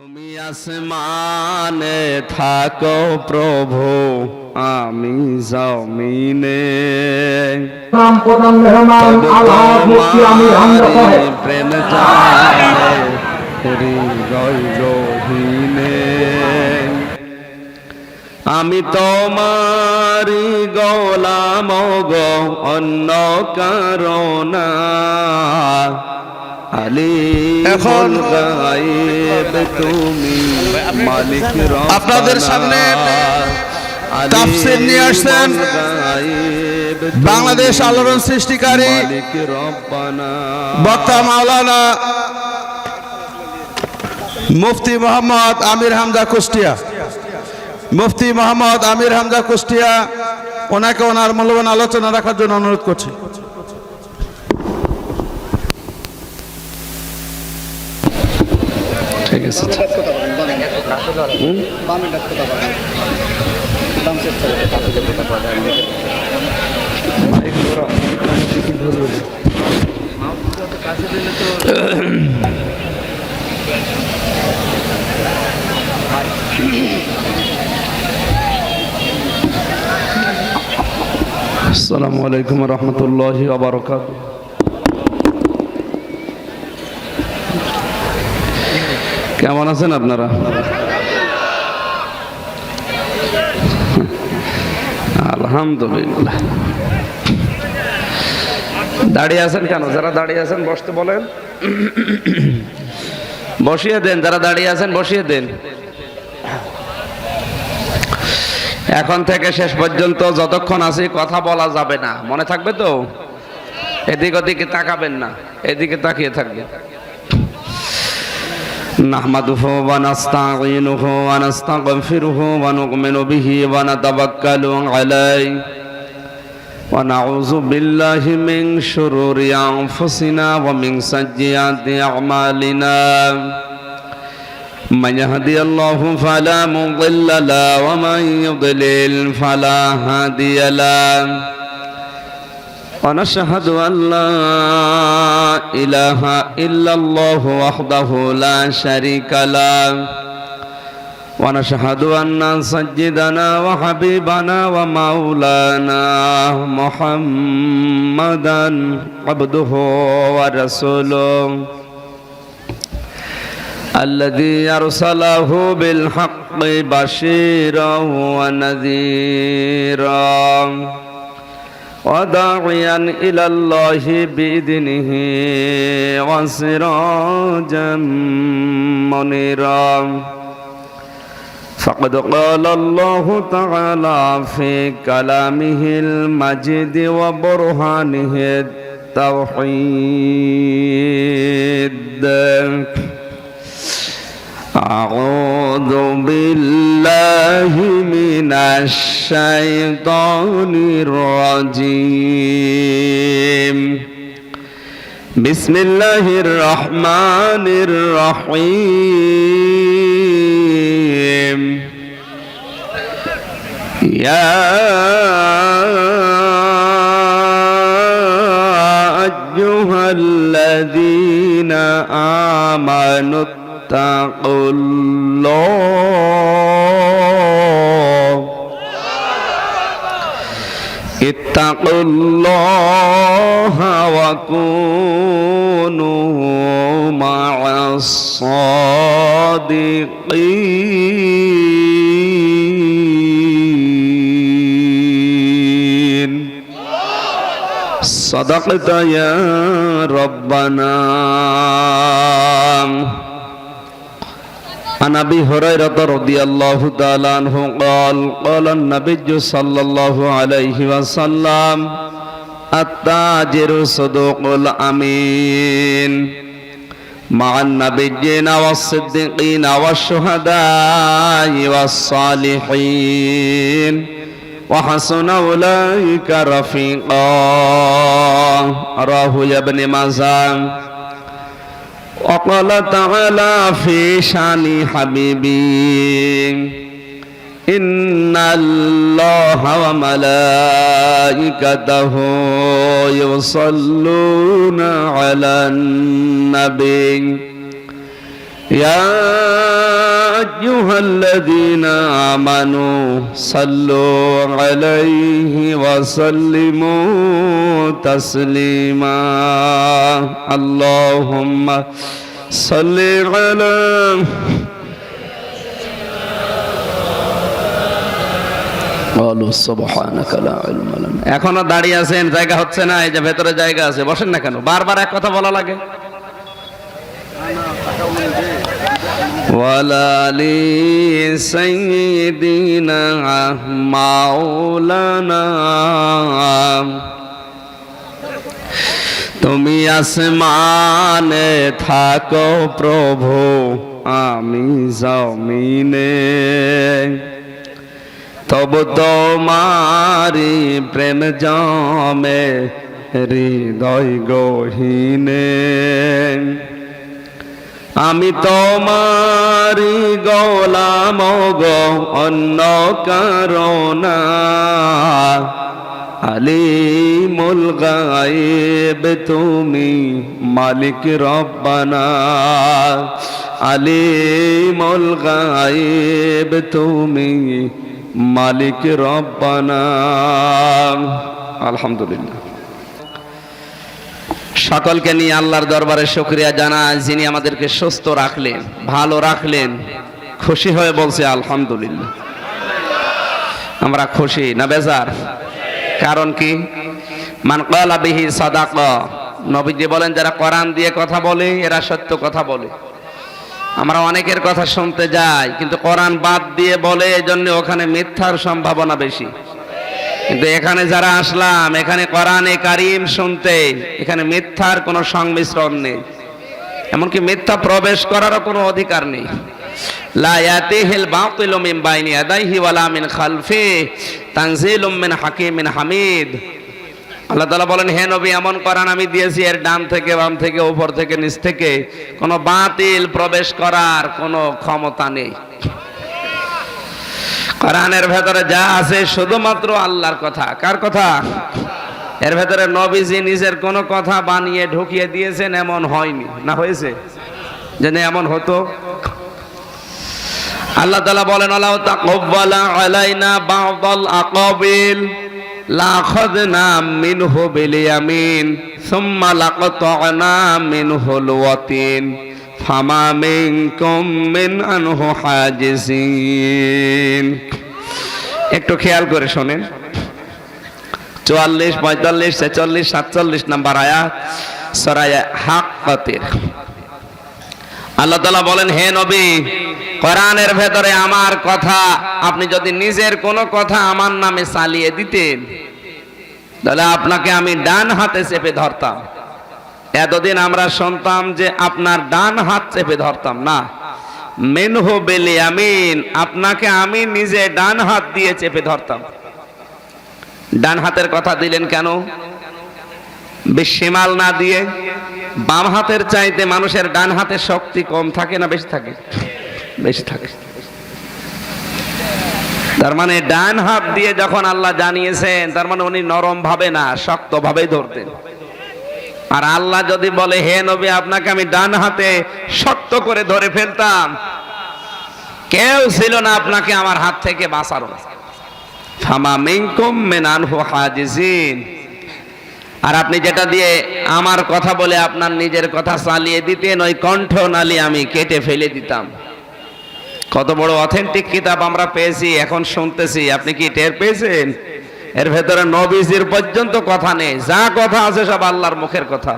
তুমি আসমানে থাকো প্রভু, আমি জমিনে। প্রধান মেহমান আলহাজ মুফতি আমির হামজা সাহেব। প্রেম জানে হৃদয় গহীনে, আমি তোমারি গোলাম গো, অন্য কারণা। এখন তুমি মালিক আপনাদের সামনে তাফসীর নিয়ে আসছেন বাংলাদেশ আলোড়ন সৃষ্টিকারী বক্তা মাওলানা মুফতি মোহাম্মদ আমির হামজা কুষ্টিয়া। মুফতি মোহাম্মদ আমির হামজা কুষ্টিয়া ওনাকে ওনার মূল্যবান আলোচনা রাখার জন্য অনুরোধ করছি। ঠিক আছে, আসসালামু আলাইকুম ওয়া রাহমাতুল্লাহি ওয়া বারাকাতুহু। কেমন আছেন আপনারা? আলহামদুলিল্লাহ। দাঁড়িয়ে আছেন কেন? যারা দাঁড়িয়ে আছেন বসতে বলেন, বসিয়ে দেন। যারা দাঁড়িয়ে আছেন বসিয়ে দেন। এখন থেকে শেষ পর্যন্ত যতক্ষণ আছি কথা বলা যাবে না, মনে থাকবে তো? এদিক ওদিকে তাকাবেন না, এদিকে তাকিয়ে থাকবেন। نحمده ونستعينه ونستغفره ونؤمن به ونتوكل عليه ونعوذ بالله من شرور أنفسنا ومن سيئات أعمالنا من يهدي الله فلا مضل له ومن يضلل فلا هادي له ونشهد أن لا إله إلا الله وحده لا شريك له ونشهد أن سيدنا وحبيبنا ومولانا محمدا عبده ورسوله الذي أرسله بالحق بشيرا ونذيرا وداعيا إلى الله بإذنه وسراجا منيرا فقد قال الله تعالى في كلامه المجيد وبرهانه التوحيد أعوذ بالله من الشيطان الرجيم بسم الله الرحمن الرحيم يا أيها الذين آمنوا اتقوا الله وكونوا مع الصادقين صدقت يا ربنا. عن أبي هريرة رضي الله تعالى عنه قال قال النبي صلى الله عليه وسلم التاجر صدوق الأمين مع النبيين والصديقين والشهداء والصالحين وحسن أولئك رفيقا. رواه ابن ماجه. وقال تعالى في شان حبيبي إن الله وملائكته يصلون على النبي يا আইয়ুহাল্লাযীনা আমানু সাল্লু আলাইহি ওয়া সাল্লিমু তাসলিমা আল্লাহুম্মা সাল্লি আলা এখনো দাঁড়িয়ে আছেন, জায়গা হচ্ছে না। এই যে ভেতরে জায়গা আছে, বসেন না কেন? বারবার এক কথা বলা লাগে। ওয়ালালি সাইয়্যিদিনা মাওলানা, তুমি আসমানে থাকো প্রভু, আমি জমিনে, তবু তোমারি প্রেম জমে হৃদয় গহীনে। আমি তোমারি গোলাম গো, অন্য কারণা, আলিমুল গায়েব তুমি মালিক রব্বানা, আলিমুল গায়েব তুমি মালিক রব্বানা। আলহামদুলিল্লাহ। সকলকে নিয়ে আল্লাহর দরবারে শুকরিয়া জানাই, যিনি আমাদেরকে সুস্থ রাখলেন, ভালো রাখলেন। খুশি হয়ে বলছে আলহামদুলিল্লাহ। আমরা খুশি না বেজার? কারণ কি? মান ক্বালা বিহি সাদাকা, নবীজি বলেন যারা কোরআন দিয়ে কথা বলে এরা সত্য কথা বলে। আমরা অনেকের কথা শুনতে যাই, কিন্তু কোরআন বাদ দিয়ে বলে, এজন্য ওখানে মিথ্যার সম্ভাবনা বেশি। কিন্তু এখানে যারা আসলাম, এখানে কোরআনে কারীম শুনতে, এখানে মিথ্যার কোনো সংমিশ্রণ নেই, এমনকি মিথ্যা প্রবেশ করারও কোনো অধিকার নেই। লা ইয়াতিহিল বাতিলু মিন বাইনি ইয়াদাইহি ওয়ালা মিন খালফিহি তানজিলুম মিন হাকিমিন হামিদ। আল্লাহ তাআলা বলেন, হে নবী, এমন কোরআন আমি দিয়েছি, এর ডান থেকে বাম থেকে উপর থেকে নিচ থেকে কোনো বাতিল প্রবেশ করার কোনো ক্ষমতা নেই। কোরআনের ভেতরে যা আছে শুধুমাত্র আল্লাহর কথা। কার কথা? এর ভেতরে নবীজি নিজের কোনো কথা বানিয়ে ঢুকিয়ে দিয়েছেন এমন হয়নি। না হয়েছে? যেন এমন হতো। আল্লাহ তাআলা বলেন, আল্লাহ তাকাব্বালা আলাইনা বা'দাল আকাবিল লাখাযনা মিনহু বিল ইয়ামিন সুম্মা লাকাতা'না মিনহুল ওয়াতিন ফামা মিনকুম মিন আনহু হাজিজিন। একটু খেয়াল করে শোনেন, 44, 45, 46, 47 নম্বর আয়াত সূরা হাক্কাতের। আল্লাহ তাআলা বলেন, হে নবী, কোরআনের ভেতরে আমার কথা আপনি যদি নিজের কোনো কথা আমার নামে চালিয়ে দিতেন, তাহলে আপনাকে আমি ডান হাতে চেপে ধরতাম। এতদিন আমরা শুনতাম যে আপনার ডান হাত চেপে ধরতাম, না, মিনহু বিল ইয়ামিন, আপনাকে আমি নিজে ডান হাত দিয়ে চেপে ধরতাম। ডান হাতের কথা দিলেন কেন? বিশিমাল না দিয়ে? বাম হাতের চাইতে মানুষের ডান হাতের শক্তি কম থাকে না বেশি থাকে? বেশি থাকে। তার মানে ডান হাত দিয়ে যখন আল্লাহ জানিয়েছেন, তার মানে উনি নরম ভাবে না, শক্ত ভাবেই ধরতেন। আর আল্লাহ যদি বলে, হে নবী, আপনাকে আমি ডান হাতে শক্ত করে ধরে ফেলতাম, কেউ ছিল না আপনাকে আমার হাত থেকে বাঁচানো। ফামা মিনকুম মিন আনহু হাজিজিন। আর আপনি যেটা দিয়ে আমার কথা বলে আপনার নিজের কথা চালিয়ে দিতেন, ওই কণ্ঠনালী আমি কেটে ফেলে দিতাম। কত বড় অথেন্টিক কিতাব আমরা পেয়েছি, এখন শুনতেছি। আপনি কি টের পেয়েছেন? এর ভেতরে নবীজির পর্যন্ত কথা নেই, যা কথা আছে সব আল্লাহর মুখের কথা।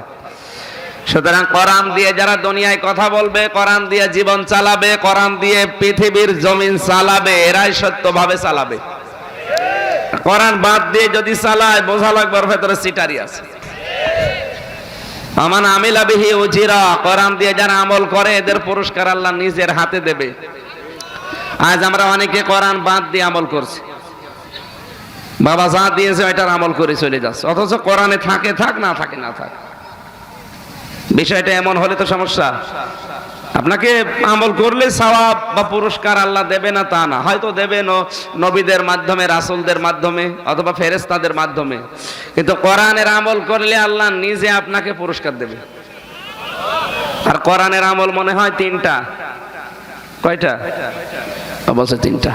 সুতরাং কোরআন দিয়ে যারা দুনিয়ায় কথা বলবে, কোরআন দিয়ে জীবন চালাবে, কোরআন দিয়ে পৃথিবীর জমিন চালাবে, এরাই সত্যভাবে চালাবে। কোরআন বাদ দিয়ে যদি চালায়, বোঝা লাগবে ওর ভেতরে সিটারি আছে। আমান আমিলা বিহি উজিরা, কোরআন দিয়ে যারা আমল করে এদের পুরস্কার আল্লাহ নিজের হাতে দেবে। আজ আমরা অনেকে কোরআন বাদ দিয়ে আমল করছি, বাবা যা দিয়েছে ওইটার আমল করে চলে যাচ্ছে, অথচ কোরআনে থাকে থাক, না থাকে না থাক। বিষয়টা এমন হলে তো সমস্যা। আপনাকে আমল করলে সওয়াব বা পুরস্কার আল্লাহ দেবে না তা না, হয়তো দেবেন নবীদের মাধ্যমে, রাসূলদের মাধ্যমে, অথবা ফেরেশতাদের মাধ্যমে, কিন্তু কোরআনের আমল করলে আল্লাহ নিজে আপনাকে পুরস্কার দেবে। আর কোরআনের আমল মনে হয় তিনটা। কয়টা? বলছে 3টা।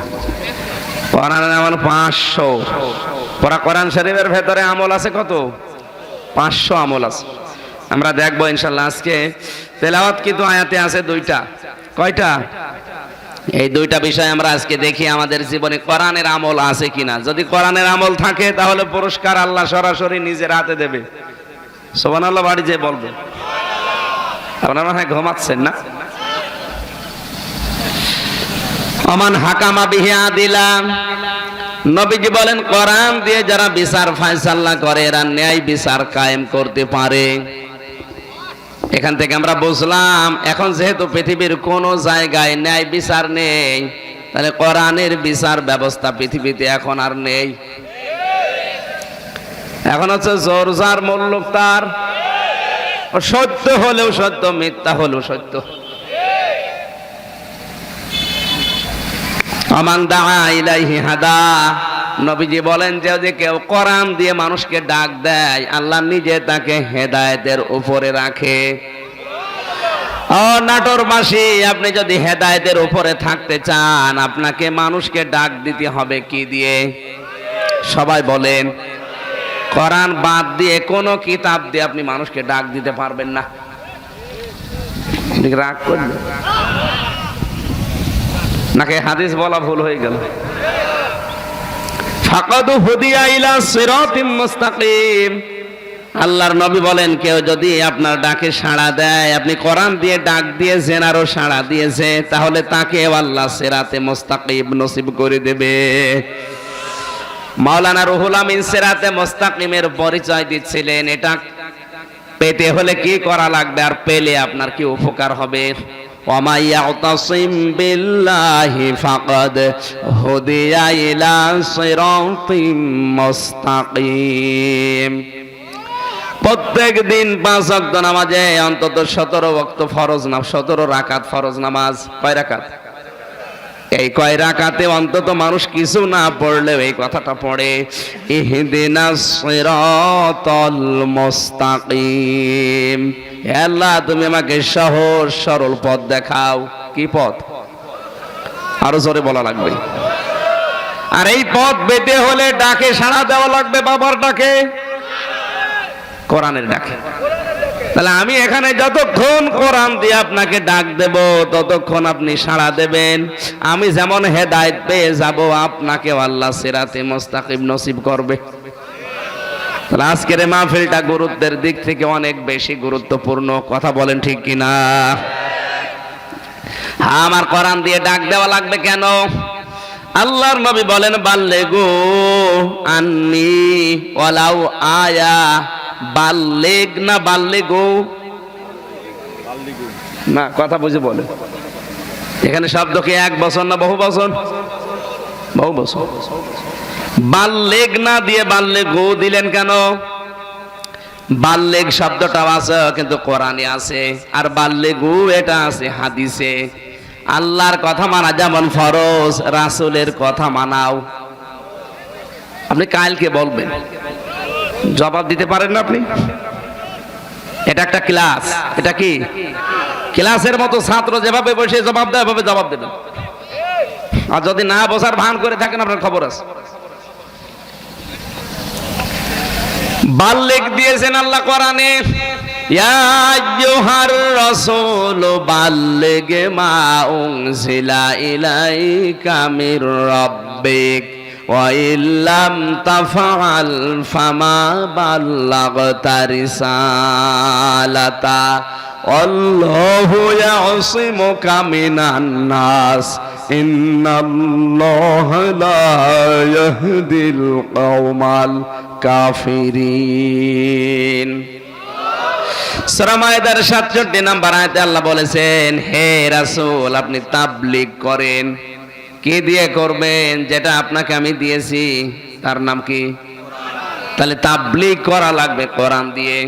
কোরআনের আমল 500। কোরআন শরীফের ভেতরে আমল আছে কত? 500 আমল আছে। আমরা দেখবো ইনশাআল্লাহ। আজকে তেলাওয়াত কিন্তু আয়াতে আছে 2টা। কয়টা? এই 2টা বিষয় আমরা আজকে দেখি আমাদের জীবনে কোরআনের আমল আছে কিনা। যদি কোরআনের আমল থাকে তাহলে পুরস্কার আল্লাহ সরাসরি নিজের হাতে দেবে। সুবহানাল্লাহ বাড়ি যেয়ে বলবে। আপনারা মনে হয় ঘুমাচ্ছেন না? আমান হাকামা বিহি আদিলা, নবীজি বলেন কোরআন দিয়ে যারা বিচার ফয়সালা করে এরা ন্যায় বিচার কায়েম করতে পারে। এখান থেকে আমরা বুঝলাম এখন যেহেতু পৃথিবীর কোনো জায়গায় ন্যায় বিচার নেই, তাহলে কোরআনের বিচার ব্যবস্থা পৃথিবীতে এখন আর নেই। এখন হচ্ছে জোর যার মুল্লুক তার, সত্য হলেও সত্য, মিথ্যা হলেও সত্য। আমান দাআ ইলাইহি হাদা, নবীজি বলেন যদি কেউ কোরআন দিয়ে মানুষকে ডাক দেয় আল্লাহ নিজে তাকে হেদায়েতের উপরে রাখে। ও নাটোরবাসী, আপনি যদি হেদায়েতের উপরে থাকতে চান আপনাকে মানুষকে ডাক দিতে হবে কি দিয়ে? সবাই বলেন। কোরআন বাদ দিয়ে কোনো কিতাব দিয়ে আপনি মানুষকে ডাক দিতে পারবেন না। রাগ করবেন নাকি? হাদিস বলা ভুল হয়ে গেল। ফাকাদু হুদিয়া ইলা সিরাতিম মুস্তাকিম, আল্লাহর নবী বলেন কেউ যদি আপনার ডাকে সাড়া দেয়, আপনি কোরআন দিয়ে ডাক দিয়েছেন আরো সাড়া দিয়েছে, তাহলে তাকে আল্লাহ সিরাতে মুস্তাকিম নসিব করে দেবে। মাওলানা রুহুল আমিন সিরাতে মুস্তাকিমের পরিচয় দিচ্ছিলেন। এটা পেতে হলে কি করা লাগবে আর পেলে আপনার কি উপকার হবে? ওয়া ইয়াতাসিম বিল্লাহি ফাকাদ হুদিয়া ইলা সিরাতিম মুস্তাকিম। প্রত্যেক দিন 5 ওয়াক্ত নামাজে অন্তত 17 ওয়াক্ত ফরজ নামাজ, 17 রাকাত ফরজ নামাজ। কয় রাকাত? এই কয় রাকাতে অন্তত মানুষ কিছু না পড়লেও এই কথাটা পড়ে, ইহদিনাস সিরাতাল মুস্তাকিম। আল্লাহ তুমি আমাকে সহজ সরল পথ দেখাও। কি পথ? আরো জোরে বলা লাগবে। আর এই পথ পেতে হলে ডাকে সাড়া দেওয়া লাগবে। বাবার ডাকে, কোরআনের ডাকে। তাহলে আমি এখানে যতক্ষণ কোরআন দিয়ে আপনাকে ডাক দেব ততক্ষণ আপনি সাড়া দেবেন। আমি যেমন হেদায়েত পেয়ে যাব আপনাকে আল্লাহ সিরাতে মুস্তাকিম নসিব করবে। তাহলে আজকের মাহফিলটা গুরুত্বের দিক থেকে অনেক বেশি গুরুত্বপূর্ণ। কথা বলেন ঠিক কিনা? আমার কোরআন দিয়ে ডাক দেওয়া লাগবে কেন? আল্লাহর নবী বলেন বাল্লিগু আন্নি ওয়ালাউ আয়া। বাল্লিগ না বাল্লিগু? না, কথা বুঝে বলে। এখানে শব্দ কি 1 বছর না বহু বছর? বহু বছর। বাল্লিগ না দিয়ে বাল্লিগু দিলেন কেন? বাল্লিগ শব্দটা আছে কিন্তু কোরআনে আছে, আর বাল্লিগু এটা আছে হাদিসে। আল্লাহর কথা মানা যেমন ফরজ, রাসূলের কথা মানাও। আপনি কালকে বলবেন, জবাব দিতে পারেন না আপনি? এটা একটা ক্লাস। এটা কি ক্লাসের মতো? ছাত্র যেভাবে বসে জবাব দেয় এভাবে জবাব দেবেন। আর যদি না বসার ভান করে থাকেন আপনার খবর আছে। বাল্লিগ দিয়েছেন আল্লাহ কোরআনে, ইয়া আইয়ুহার রাসূল বাল্লিগ মা উনজিলা ইলাইকা মির রাব্বিক ওয়া ইল্লাম তাফআল ফামা বাল্লাগতা রিসালাতা আল্লাহু ইয়াসিমুকা মিনান নাস ইন্নাল্লাহা লা ইয়াহদিল কওমাল কাফিরিন। সূরা মায়েদার 67 নম্বর আয়াতে আল্লাহ বলেছেন, হে রাসূল আপনি তাবলীগ করেন। কি দিয়ে করবেন? যেটা আপনাকে আমি দিয়েছি তার নাম কি? তাহলে তাবলীগ করা লাগবে কোরআন দিয়ে।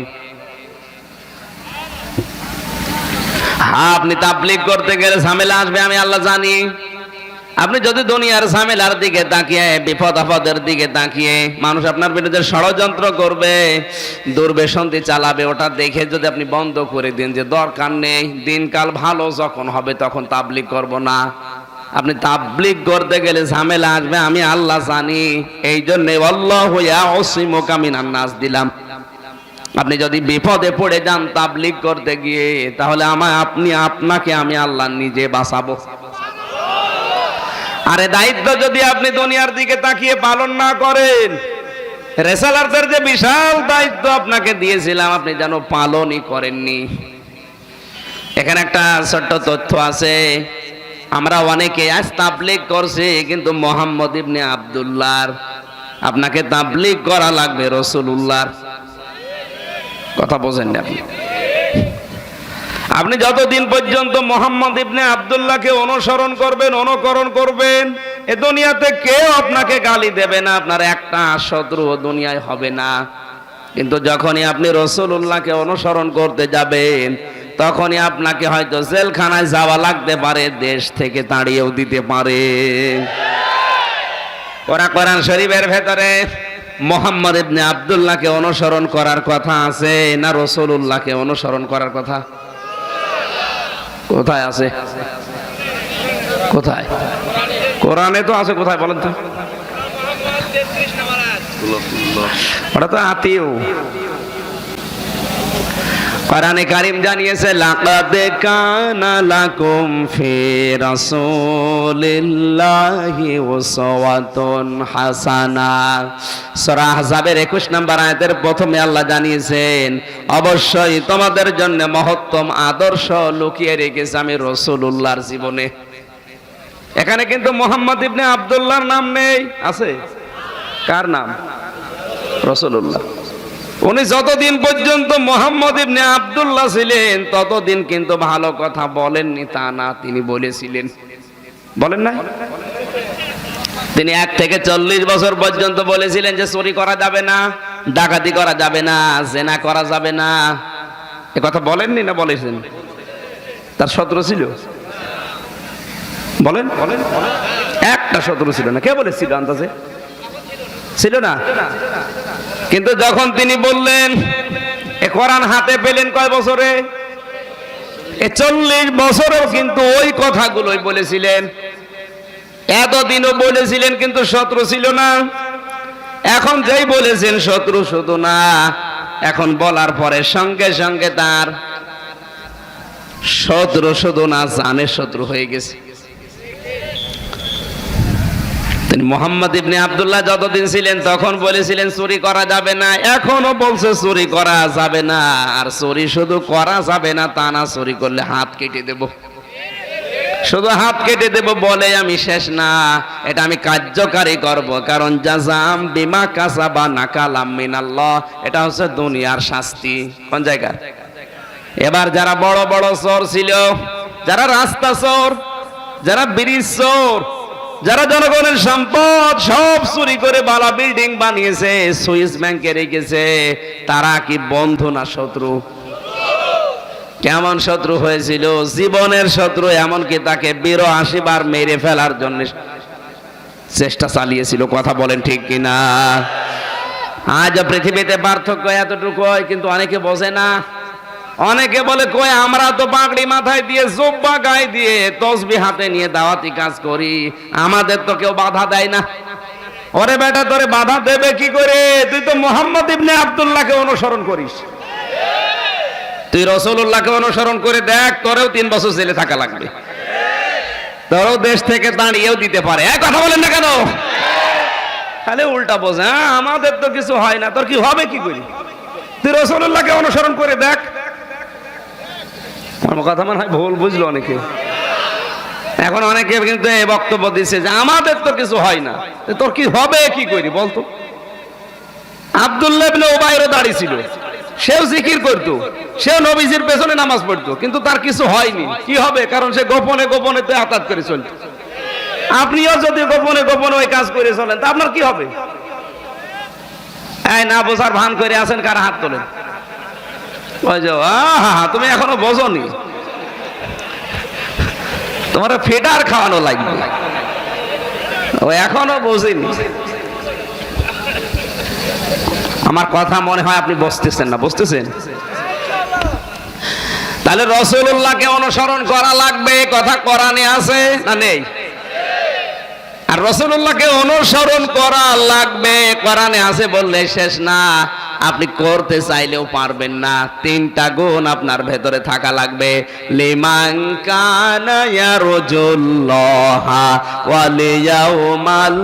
আপনি তাবলীগ করতে গেলে ঝামেলা আসবে, আমি আল্লাহ জানি। আপনি যদি দুনিয়ার ঝামেলার দিকে তাকিয়ে, বিপদ আপদের দিকে তাকিয়ে মানুষ আপনার বিরুদ্ধে ষড়যন্ত্র করবে, দুর্বেশন্তি চালাবে, ওটা দেখে যদি আপনি বন্ধ করে দিন যে দরকার নেই, দিনকাল ভালো যখন হবে তখন তাবলীগ করব না, আপনি তাবলীগ করতে গেলে ঝামেলা আসবে, আমি আল্লাহ জানি, এই জন্য আল্লাহু ইয়াসিমুকা মিনান নাস দিলাম। আপনি যদি বিপদে পড়ে যান তাবলীগ করতে গিয়ে, তাহলে আপনাকে আমি আল্লাহ নিজে বাঁচাবো। আরে দায়িত্ব যদি আপনি দুনিয়ার দিকে তাকিয়ে পালন না করেন, রেসালারদের যে বিশাল দায়িত্ব আপনাকে দিয়েছিলাম আপনি যেন পালনই করেননি। এখানে একটা ছোট্ট তথ্য আছে, আমরা অনেকে আজ তাবলীগ করছি, কিন্তু মোহাম্মদ ইবনে আব্দুল্লাহর, আপনাকে তাবলীগ করা লাগবে রাসূলুল্লাহর। কথা বোঝেন না আপনি? আপনি যতদিন পর্যন্ত মোহাম্মদ ইবনে আব্দুল্লাহকে অনুসরণ করবেন, অনুকরণ করবেন, এ দুনিয়াতে কেউ আপনাকে গালি দেবে না, আপনার একটা শত্রু দুনিয়ায় হবে না। কিন্তু যখনই আপনি রাসূলুল্লাহকে অনুসরণ করতে যাবেন, তখনই আপনাকে হয়তো জেলখানায় যাওয়া লাগতে পারে, দেশ থেকে তাড়িয়েও দিতে পারে। ওরা কোরআন শরীফের ভেতরে মোহাম্মদ ইবনে আব্দুল্লাহকে অনুসরণ করার কথা আছে না রাসূলুল্লাহকে অনুসরণ করার কথা? কোথায় আছে? কোথায়? কোরআনে তো আছে, কোথায় বলেন তো? ওটা তো আত্মীয়। কোরআনে কারীম জানিয়েছে, লাকাদ কানা লাকুম ফি রাসূলিল্লাহি উসওয়াতুন হাসানা। সূরা আহজাবের 21 নম্বর আয়াতের প্রথমে আল্লাহ জানিয়েছেন, অবশ্যই তোমাদের জন্য মহত্তম আদর্শ লুকিয়ে রেখেছি আমি রাসূলুল্লাহর জীবনে। এখানে কিন্তু মোহাম্মদ ইবনে আব্দুল্লাহর নাম নেই, আছে? কার নাম? রাসূলুল্লাহ। উনি যতদিন পর্যন্ত মোহাম্মদ ইবনে আব্দুল্লাহ ছিলেন ততদিন কিন্তু ভালো কথা বলেননি তা না, তিনি বলেছিলেন, বলেন না? তিনি 1 থেকে 40 বছর পর্যন্ত বলেছিলেন যে চুরি করা যাবে না, ডাকাতি করা যাবে না, জেনা করা যাবে না। এ কথা বলেননি না বলেছেন? তার শত্রু ছিল? বলেন, একটা শত্রু ছিল না। কে বলেছিল আন্দাজে? ছিল না? কিন্তু যখন তিনি বললেন, এ কোরআন হাতে পেলেন কয় বছরে? 40 বছরেও কিন্তু ওই কথাগুলোই বলেছিলেন, এতদিনও বলেছিলেন, কিন্তু শত্রু ছিল না। এখন যেই বলেছেন শত্রু শুধু না, এখন বলার পরে সঙ্গে সঙ্গে তার শত্রু শুধু না, জানের শত্রু হয়ে গেছে। তিনি মোহাম্মদ ইবনে আব্দুল্লাহ যতদিন ছিলেন তখন বলেছিলেন চুরি করা যাবে না, এখনো বলছে চুরি করা যাবে না। আর চুরি শুধু করা যাবে না তা না, চুরি করলে হাত কেটে দেব, শুধু হাত কেটে দেব বলে আমি শেষ না, এটা আমি কার্যকারী করব, কারণ জাযাম বিমা কাসাবা নাকালাম মিনাল্লাহ, এটা হচ্ছে দুনিয়ার শাস্তি। কোন জায়গা? এবার যারা বড় বড় চোর ছিল, যারা রাস্তা চোর, যারা ব্রিজ চোর, যারা জনগণের সম্পদ সব চুরি করে বালা বিল্ডিং বানিয়েছে, সুইস ব্যাংকে রেখেছে, তারা কি বন্ধু না শত্রু? কেমন শত্রু হয়েছিল? জীবনের শত্রু। এমনকি তাকে 82 বার মেরে ফেলার জন্য চেষ্টা চালিয়েছিল। কথা বলেন ঠিক কিনা? আজ পৃথিবীতে পার্থক্য এতটুকু হয়, কিন্তু অনেকে বোঝে না। অনেকে বলে কই আমরা তো পাগড়ি মাথায় দিয়ে, জুব্বা গায়ে দিয়ে, তসবিহ হাতে নিয়ে দাওয়াতি কাজ করি, আমাদের তো কেউ বাধা দেয় না। ওরে বেটা, তোরে বাধা দেবে কি করে? তুই তো মোহাম্মদ ইবনে আব্দুল্লাহকে অনুসরণ করিস, তুই রাসূলুল্লাহকে অনুসরণ করে দেখ, তোরেও 3 বছর জেলে থাকা লাগবে, তোরও দেশ থেকে দাঁড়িয়েও দিতে পারে। এক কথা বলেন না কেন? খালি উল্টা বোঝে, আমাদের তো কিছু হয় না, তোর কি হবে কি করি? তুই রাসূলুল্লাহকে অনুসরণ করে দেখ। আমার কথা মনে হয় ভুল বুঝলো অনেকে। এখন অনেকে কিন্তু এই বক্তব্য দিচ্ছে যে আমাদের তো কিছু হয় না, তোর কি হবে কি করি বলতো? আব্দুল্লাহ ইবনে উবাইরও দাঁড়িয়ে ছিল, সেও জিকির করতো, সেও নবীজির পেছনে নামাজ পড়তো, কিন্তু তার কিছু হয়নি। কি হবে? কারণ সে গোপনে গোপনে তো আতাত করে চলত। আপনিও যদি গোপনে গোপনে ওই কাজ করে চলেন তা আপনার কি হবে? এই না বোঝার ভান করে আছেন, কার হাত তোলেন? ওই যে তুমি এখনো বোঝোনি, তোমার ফেডার খাওয়ানো লাগবে। ও এখনো বুঝিনি। আমার কথা মনে হয় আপনি বুঝতেছেন না, বুঝতেছেন? তাহলে রাসূলুল্লাহকে অনুসরণ করা লাগবে, কথা কোরআনে আছে না নেই? আর রাসূলুল্লাহকে অনুসরণ করা লাগবে কোরআনে আছে বললে শেষ না, আপনি করতে চাইলেও পারবেন না। তিনটা গুণ আপনার ভেতরে থাকা লাগবে। লিমান কানা ইয়ারজুল্লাহা ওয়াল ইয়াউমাল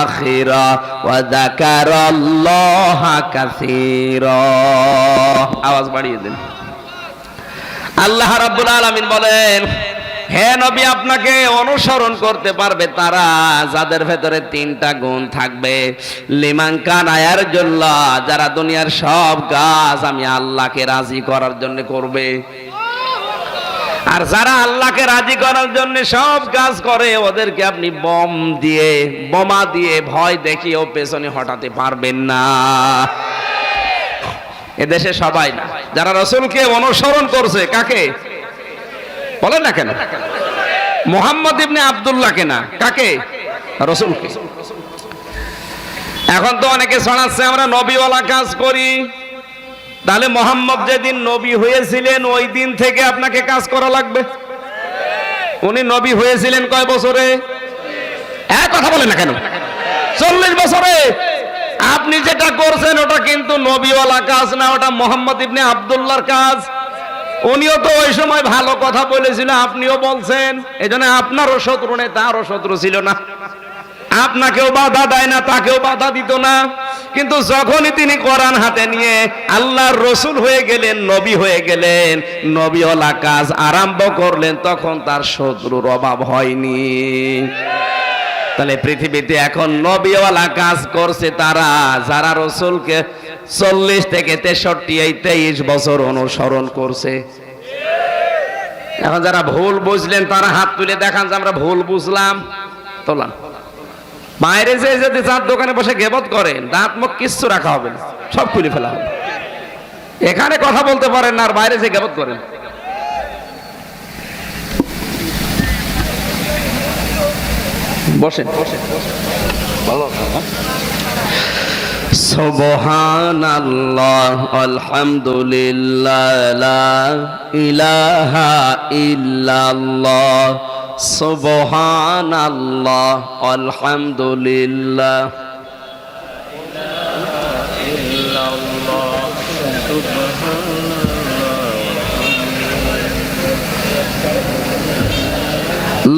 আখিরা ওয়া যাকারাল্লাহা কাসীরা। আওয়াজ বাড়িয়ে দেন। আল্লাহ রাব্বুল আলামিন বলেন, হে নবী, আপনাকে অনুসরণ করতে পারবে তারা যাদের ভেতরে তিনটা গুণ থাকবে। লিমান কানা ইয়ারজুল্লাহ, যারা দুনিয়ার সব কাজ আমি আল্লাহকে রাজি করার জন্য করবে। আর যারা আল্লাহকে রাজি করার জন্য সব কাজ করে, ওদেরকে আপনি বোমা দিয়ে ভয় দেখিয়েও পেছনে হটাতে পারবেন না। এদেশে সবাই না, যারা রাসূলকে অনুসরণ করছে, কাকে বলেন না কেন? মুহাম্মদ ইবনে আব্দুল্লাহকে না, কাকে? রাসূলকে। এখন তো অনেকে শোনাচ্ছে আমরা নবীওয়ালা কাজ করি। তাহলে মুহাম্মদ যেদিন নবী হয়েছিলেন ওই দিন থেকে আপনাকে কাজ করা লাগবে। উনি নবী হয়েছিলেন কয় বছরে? এক কথা বলেন না কেন? 40 বছরে। আপনি যেটা করছেন ওটা কিন্তু নবীওয়ালা কাজ না, ওটা মুহাম্মদ ইবনে আব্দুল্লাহর কাজ। উনিও তো ওই সময় ভালো কথা বলেছিল, আপনিও বলছেন। এজন্য আপনারও শত্রু নেই, তারও শত্রু ছিল না। আপনাকেও বাধা দেয় না, তাকেও বাধা দিত না। কিন্তু যখনই তিনি কোরআন হাতে নিয়ে আল্লাহর রসুল হয়ে গেলেন, নবী হয়ে গেলেন, নবীওয়ালা কাজ আরম্ভ করলেন, তখন তার শত্রুর অভাব হয়নি। তাহলে পৃথিবীতে এখন নবীওয়ালা কাজ করছে তারা যারা রসুলকে 40 থেকে 63 এই 23 বছর অনুসরণ করছে। এখন যারা ভুল বুঝলেন তারা হাত তুলে দেখান যে আমরা ভুল বুঝলাম। তোলান। বাইরে যে যদি চার দোকানে বসে গেবত করেন, দাঁত মুখ কিচ্ছু রাখা হবে না, সব খুলে ফেলা হবে। এখানে কথা বলতে পারেন না, আর বাইরে যে গেবত করেন। বসেন বসেন। সুবহানাল্লাহ আলহামদুলিল্লাহ লা ইলাহা ইল্লাল্লাহ সুবহানাল্লাহ আলহামদুলিল্লাহ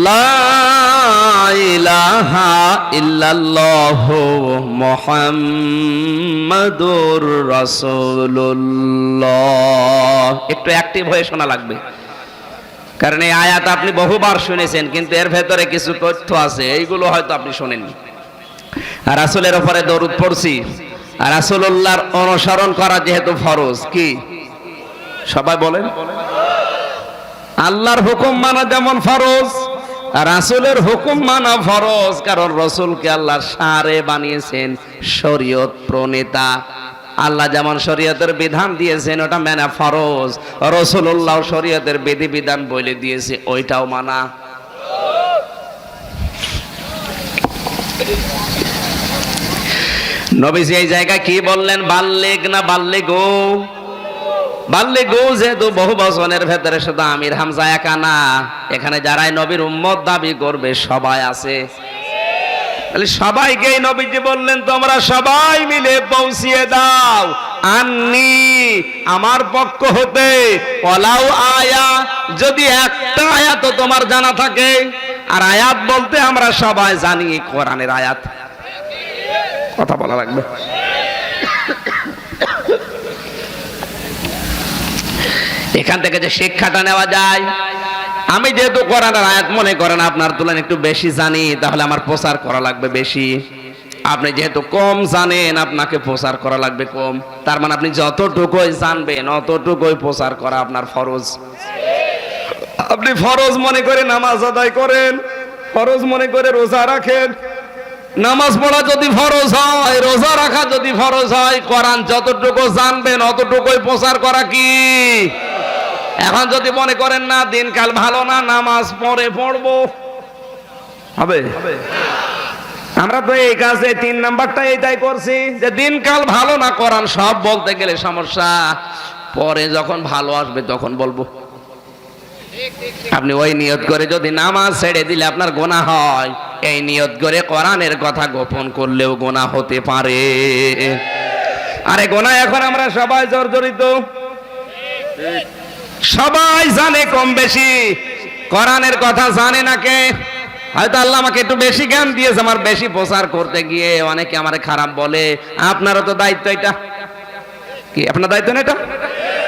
লা ইলাহা ইল্লাল্লাহ মুহাম্মাদুর রাসূলুল্লাহ। একটু অ্যাক্টিভ হয়ে শোনা লাগবে, কারণ এই আয়াত আপনি বহুবার শুনেছেন, কিন্তু এর ভেতরে কিছু তথ্য আছে, এইগুলো হয়তো আপনি শোনেননি। আর রাসূলের উপরে দরুদ পড়ছি, আর রাসূলুল্লাহর অনুসরণ করা যেহেতু ফরজ। কি সবাই বলেন? আল্লাহর হুকুম মানা যেমন ফরজ, রাসূলের হুকুম মানা ফরজ, কারণ রাসূলকে আল্লাহ শারে বানিয়েছেন, শরীয়ত প্রণেতা। আল্লাহ যেমন শরীয়তের বিধান দিয়েছেন ওটা মানা ফরজ, রাসূলুল্লাহ শরীয়তের বিধি বিধান বলে দিয়েছে, ওইটাও মানা। নবীজি এই জায়গায় কি বললেন? বাল্লিগ না বাল্লিগো? বাল্লিগো যেহেতু বহু বচনের ভেতরে শুধু আমির হামজা একা না, এখানে যারাই নবীর উম্মত দাবি করবে সবাই আছে। তাহলে সবাইকেই নবীজি বললেন তোমরা সবাই মিলে পৌঁছিয়ে দাও আন্নি, আমার পক্ষ হতে, ওয়ালাউ আয়া, যদি একটা আয়াত তোমার জানা থাকে। আর আয়াত বলতে আমরা সবাই জানি কোরআনের আয়াত। কথা বলা লাগবে। এখান থেকে যে শিক্ষাটা নেওয়া যায়, আমি যেহেতু কোরআনের আয়াত মনে করেন আপনার তুলনায় একটু বেশি জানি, তাহলে আমার প্রচার করা লাগবে বেশি। আপনি যেহেতু কম জানেন, আপনাকে প্রচার করা লাগবে কম। তার মানে আপনি যতটুকুই জানবেন অতটুকুই প্রচার করা আপনার ফরজ। আপনি ফরজ মনে করে নামাজ আদায় করেন, ফরজ মনে করে রোজা রাখেন। নামাজ পড়া যদি ফরজ হয়, রোজা রাখা যদি ফরজ হয়, কোরআন যতটুকু জানবেন অতটুকুই প্রচার করা কি? এখন যদি মনে করেন না দিনকাল ভালো না, নামাজ পরে পড়বো, হবে? আমরা তো এই কাজে 3 নাম্বারটা এইটাই করছি যে দিনকাল ভালো না, কোরআন সব বলতে গেলে সমস্যা, পরে যখন ভালো আসবে তখন বলবো। আপনি ওই নিয়ত করে যদি নামাজ ছেড়ে দিলে আপনার গোনাহ হয়, এই নিয়ত করে কোরআনের কথা গোপন করলেও গোনাহ হতে পারে। আরে গোনাহ এখন আমরা সবাই জর্জরিত, সবাই জানে কম বেশি, কোরআনের কথা জানে না কে? হয়তো আল্লাহ আমাকে একটু বেশি জ্ঞান দিয়েছে, আমার বেশি প্রচার করতে গিয়ে অনেকে আমারে খারাপ বলে। আপনারও তো দায়িত্ব এটা, কি আপনার দায়িত্ব না এটা?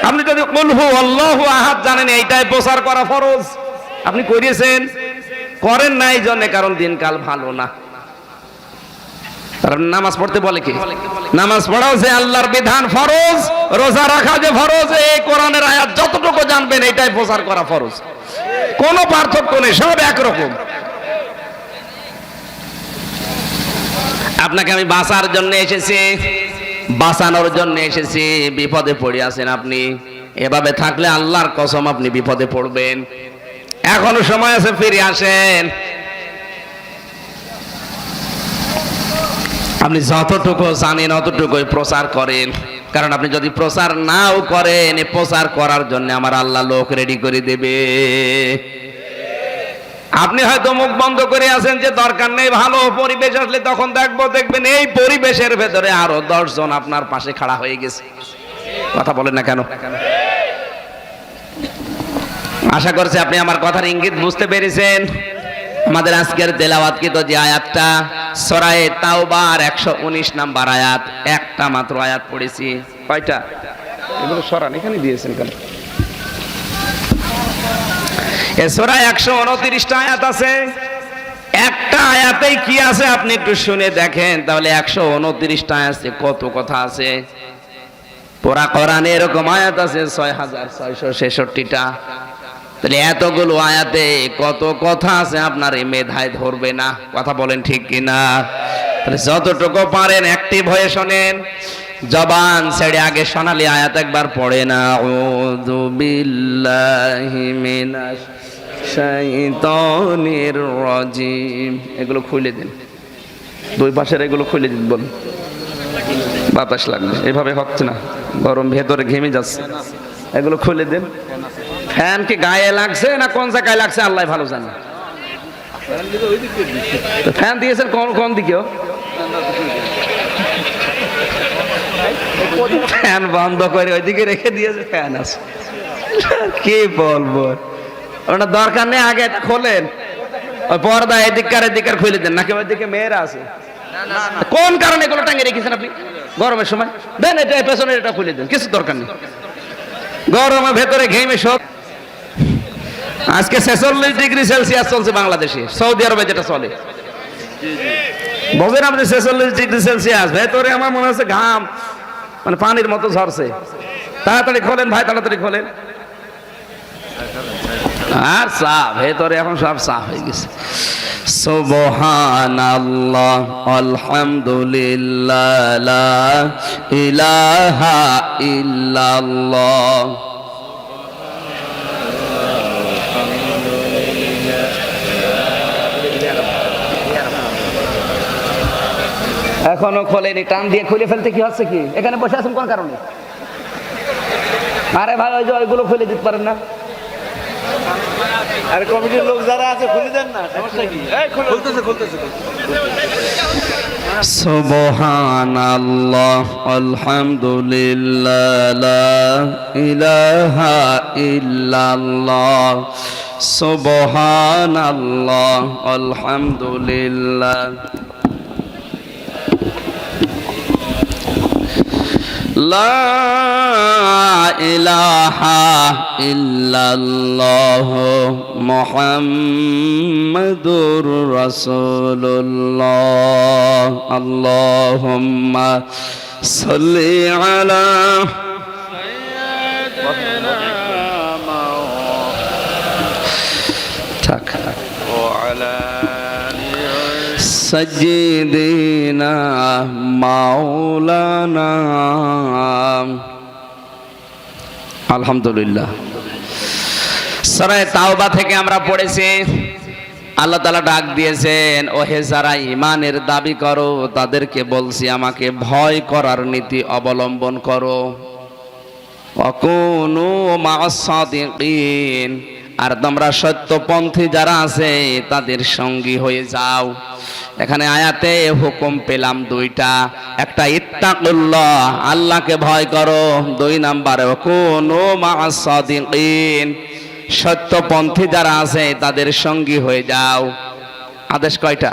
আপনি যদি কুল হু আল্লাহু আহাদ জানেন, এইটাই প্রচার করা ফরজ, আপনি করিয়েছেন, করেন না এই জন্য কারণ দিনকাল ভালো না। তার নামাজ পড়তে বলে কি? নামাজ পড়াও যে আল্লাহর বিধান ফরজ, রোজা রাখা যে ফরজ, এই কোরআনের আয়াত যতটুকু জানবেন এইটাই প্রচার করা ফরজ, কোনো পার্থক্য নেই, সব একরকম। আপনাকে আমি বাঁচার জন্য এসেছি, বাঁচানোর জন্য এসেছি। বিপদে পড়ে আছেন আপনি, এভাবে থাকলে আল্লাহর কসম আপনি বিপদে পড়বেন। এখনো সময় আছে, ফিরে আসেন। আপনি যতটুকু জানেন অতটুকুই প্রচার করেন, কারণ আপনি যদি প্রচার নাও করেন, প্রচার করার জন্য আমার আল্লাহ লোক রেডি করে দেবে। আপনি হয়তো মুখ বন্ধ করে আছেন যে দরকার নেই, ভালো পরিবেশ আসলে তখন দেখবেন এই পরিবেশের ভেতরে আরো 10 জন আপনার পাশে খাড়া হয়ে গেছে। কথা বলেন না কেন? আশা করছি আপনি আমার কথার ইঙ্গিত বুঝতে পেরেছেন। আমাদের আজকের তেলাওয়াতকৃত যে আয়াতটা সূরা তাওবার 119 নাম্বার আয়াত, একটা মাত্র আয়াত পড়েছি। কয়টা? এগুলো সরান, এখানে দিয়েছেন কেন? এই সূরা 129টা আয়াত আছে, একটা আয়াতেই কি আছে আপনি একটু শুনে দেখেন, তাহলে 129টা আয়াতে কত কথা আছে। পুরা কোরআনে এরকম আয়াত আছে 6666টা। তাহলে এতগুলো আয়াতে কত কথা আছে আপনার এই মেধায় ধরবে না। কথা বলেন ঠিক কিনা? তাহলে যতটুকু পারেন অ্যাক্টিভ হয়ে শোনেন, জবান ছেড়ে আগে সোনালি আয়াত একবার পড়েন। আউযু বিল্লাহি মিনাশ শাইতানির রাজিম। এগুলো খুলে দিন, দুই পাশের এগুলো খুলে দিন, বলুন। বাতাস লাগবে, এভাবে হচ্ছে না, গরম ভেতরে ঘেমে যাচ্ছে। এগুলো খুলে দিন। ফ্যান কি গায়ে লাগছে না কোন জায়গায় লাগছে আল্লাহ ভালো জানে। ফ্যান দিয়েছেন কোন দিকেও? ফ্যান বন্ধ করে ওইদিকে রেখে দিয়েছে, ফ্যান আছে। কি বলবো, ওটা দরকার নেই, আগে এটা খোলেন। ওই পর্দা এদিককার খুলে দেন, নাকি ওইদিকে মেয়েরা আছে? কোন কারণে এগুলো টাঙিয়ে রেখেছেন আপনি গরমের সময়? দেন এটা পেছনের এটা খুলে দেন, কিছু দরকার নেই। গরমের ভেতরে ঘেমে সব। আজকে 46 ডিগ্রি সেলসিয়াস চলছে বাংলাদেশে, সৌদি আরবে যেটা চলে। বোঝেন আপনি 46 ডিগ্রি সেলসিয়াস, ভেতরে আমার মনে হচ্ছে ঘাম মানে পানির মতো ঝরছে। তাড়াতাড়ি খোলেন ভাই, তাড়াতাড়ি খোলেন। আর সাফ ভেতরে এখন সব সাফ হয়ে গেছে। সুবহানাল্লাহ আলহামদুলিল্লাহ লা ইলাহা ইল্লাল্লাহ। এখনো খোলেনি, টান দিয়ে খুলে ফেলতে কি হচ্ছে কি? এখানে বসে আছেন কোন কারণে? আরে ভাই ওই যে ওইগুলো খুলে দিতে পারেন না? আরে কমিটির লোক যারা আছে খুলে দেন না, সমস্যা কি? এই খুলতেছে। সুবহানাল্লাহ আলহামদুলিল্লাহ লা ইলাহা ইল্লাল্লাহ। সুবহানাল্লাহ আলহামদুলিল্লাহ লা ইলাহা ইল্লাল্লাহ মুহাম্মাদুর রাসূলুল্লাহ। আল্লাহুম্মা সাল্লি আলা সাইয়্যিদিনা মাওলানা। আলহামদুলিল্লাহ। সূরা তাওবা থেকে আমরা পড়েছি আল্লাহ তাআলা ডাক দিয়েছেন, ওহে যারা ঈমানের দাবি করো তাদেরকে বলছি আমাকে ভয় করার নীতি অবলম্বন করো। ওয়াকুনু মা'আস সাদিকিন, আর তোমরা সত্যপন্থী যারা আছে তাদের সঙ্গী হয়ে যাও। এখানে আয়াতে হুকুম পেলাম দুইটা, একটা ইত্তাকুল্লাহ, আল্লাহকে ভয় করো, 2 নম্বরে ওয়াকুনু মা'আস সাদিকিন, সত্যপন্থী যারা আছে তাদের সঙ্গী হয়ে যাও। আদেশ কয়টা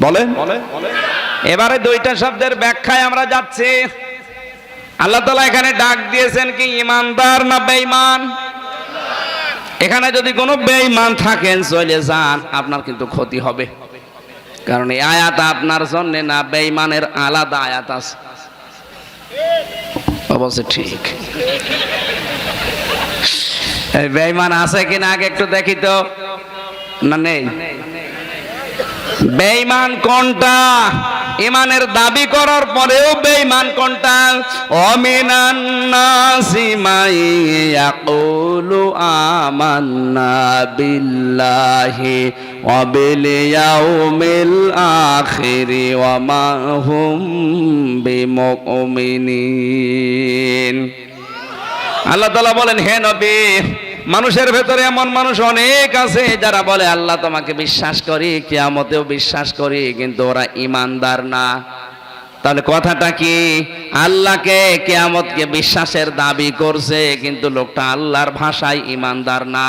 বলেন? এবারে দুইটা শব্দের ব্যাখ্যায় আমরা যাচ্ছি। আল্লাহ তাআলা এখানে ডাক দিয়েছেন কি ঈমানদার না বেঈমান? এখানে যদি কোনো বেঈমান থাকেন চলে যান, আপনার কিন্তু ক্ষতি হবে, কারণ এই আয়াত আপনার জন্য না, বেঈমানের আলাদা আয়াত আছে। অবশ্য ঠিক, এই বেঈমান আছে কিনা আগে একটু দেখি তো, না নেই? বেঈমান কোনটা? ঈমানের দাবি করার পরেও বেঈমান কোনটা? অমিনান নাসি মাই ইয়াকুলু আমান্না বিল্লাহি ওয়া বিল ইয়াউমিল আখিরি ওয়া মা হুম বিমুমিনিন। আল্লাহ তাআলা বলেন, হে নবী, মানুষের ভেতরে এমন মানুষ অনেক আছে যারা বলে আল্লাহ তোমাকে বিশ্বাস করি, কিয়ামতেও বিশ্বাস করি, কিন্তু ওরা ঈমানদার না। তাহলে কথাটা কি? আল্লাহকে কিয়ামতকে বিশ্বাসের দাবি করছে, কিন্তু লোকটা আল্লাহর ভাষায় ঈমানদার না।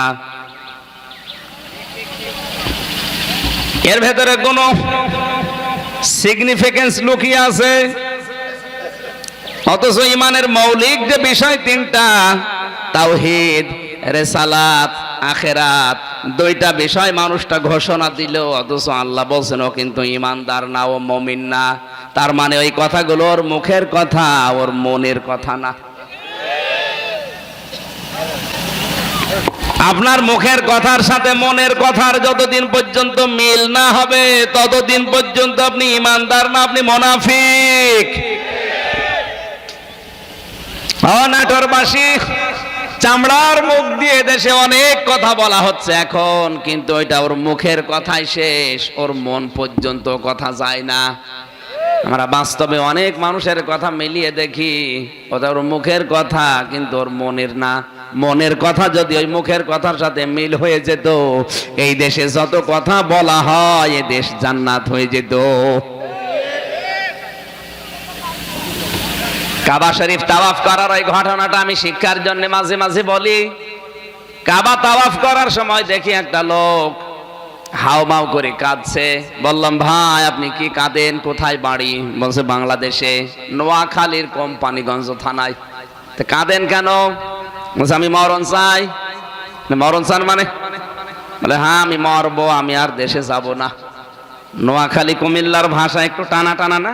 এর ভেতরে কোনো সিগনিফিকেন্স লুকিয়ে আছে, অথচ ঈমানের মৌলিক যে বিষয় 3টা, তাওহীদ, রিসালাত, আখিরাত, 2টা বিষয় মানুষটা ঘোষণা দিল, অথচ আল্লাহ বলছেন ও কিন্তু ঈমানদার না, ও মুমিন না। তার মানে ওই কথাগুলো ওর মুখের কথা, ওর মনের কথা না। আপনার মুখের কথার সাথে মনের কথার যতদিন পর্যন্ত মিল না হবে ততদিন পর্যন্ত আপনি ঈমানদার না, আপনি মুনাফিক। নাটোরবাসী চামড়ার মুখ দিয়ে দেশে অনেক কথা বলা হচ্ছে এখন, কিন্তু ওইটা ওর মুখের কথাই শেষ, ওর মন পর্যন্ত কথা যায় না। আমরা বাস্তবে অনেক মানুষের কথা মিলিয়ে দেখি, ওটা ওর মুখের কথা কিন্তু ওর মনের না। মনের কথা যদি ওই মুখের কথার সাথে মিল হয়ে যেত, এই দেশে যত কথা বলা হয় এ দেশ জান্নাত হয়ে যেত। কাবা শরীফ তাওয়াফ করার ওই ঘটনাটা আমি শিক্ষার জন্য মাঝে মাঝে বলি। কাবা তাওয়াফ করার সময় দেখি একটা লোক হাউমাউ করে কাঁদছে। বললাম, ভাই আপনি কি কাঁদেন? কোথায় বাড়ি? বলছে বাংলাদেশে, নোয়াখালীর কোম্পানিগঞ্জ থানায়। তো কাঁদেন কেন? বলছে আমি মরণ চাই। মরণ চান মানে? বলে হ্যাঁ আমি মরবো, আমি আর দেশে যাব না। নোয়াখালী কুমিল্লার ভাষা একটু টানা টানা না?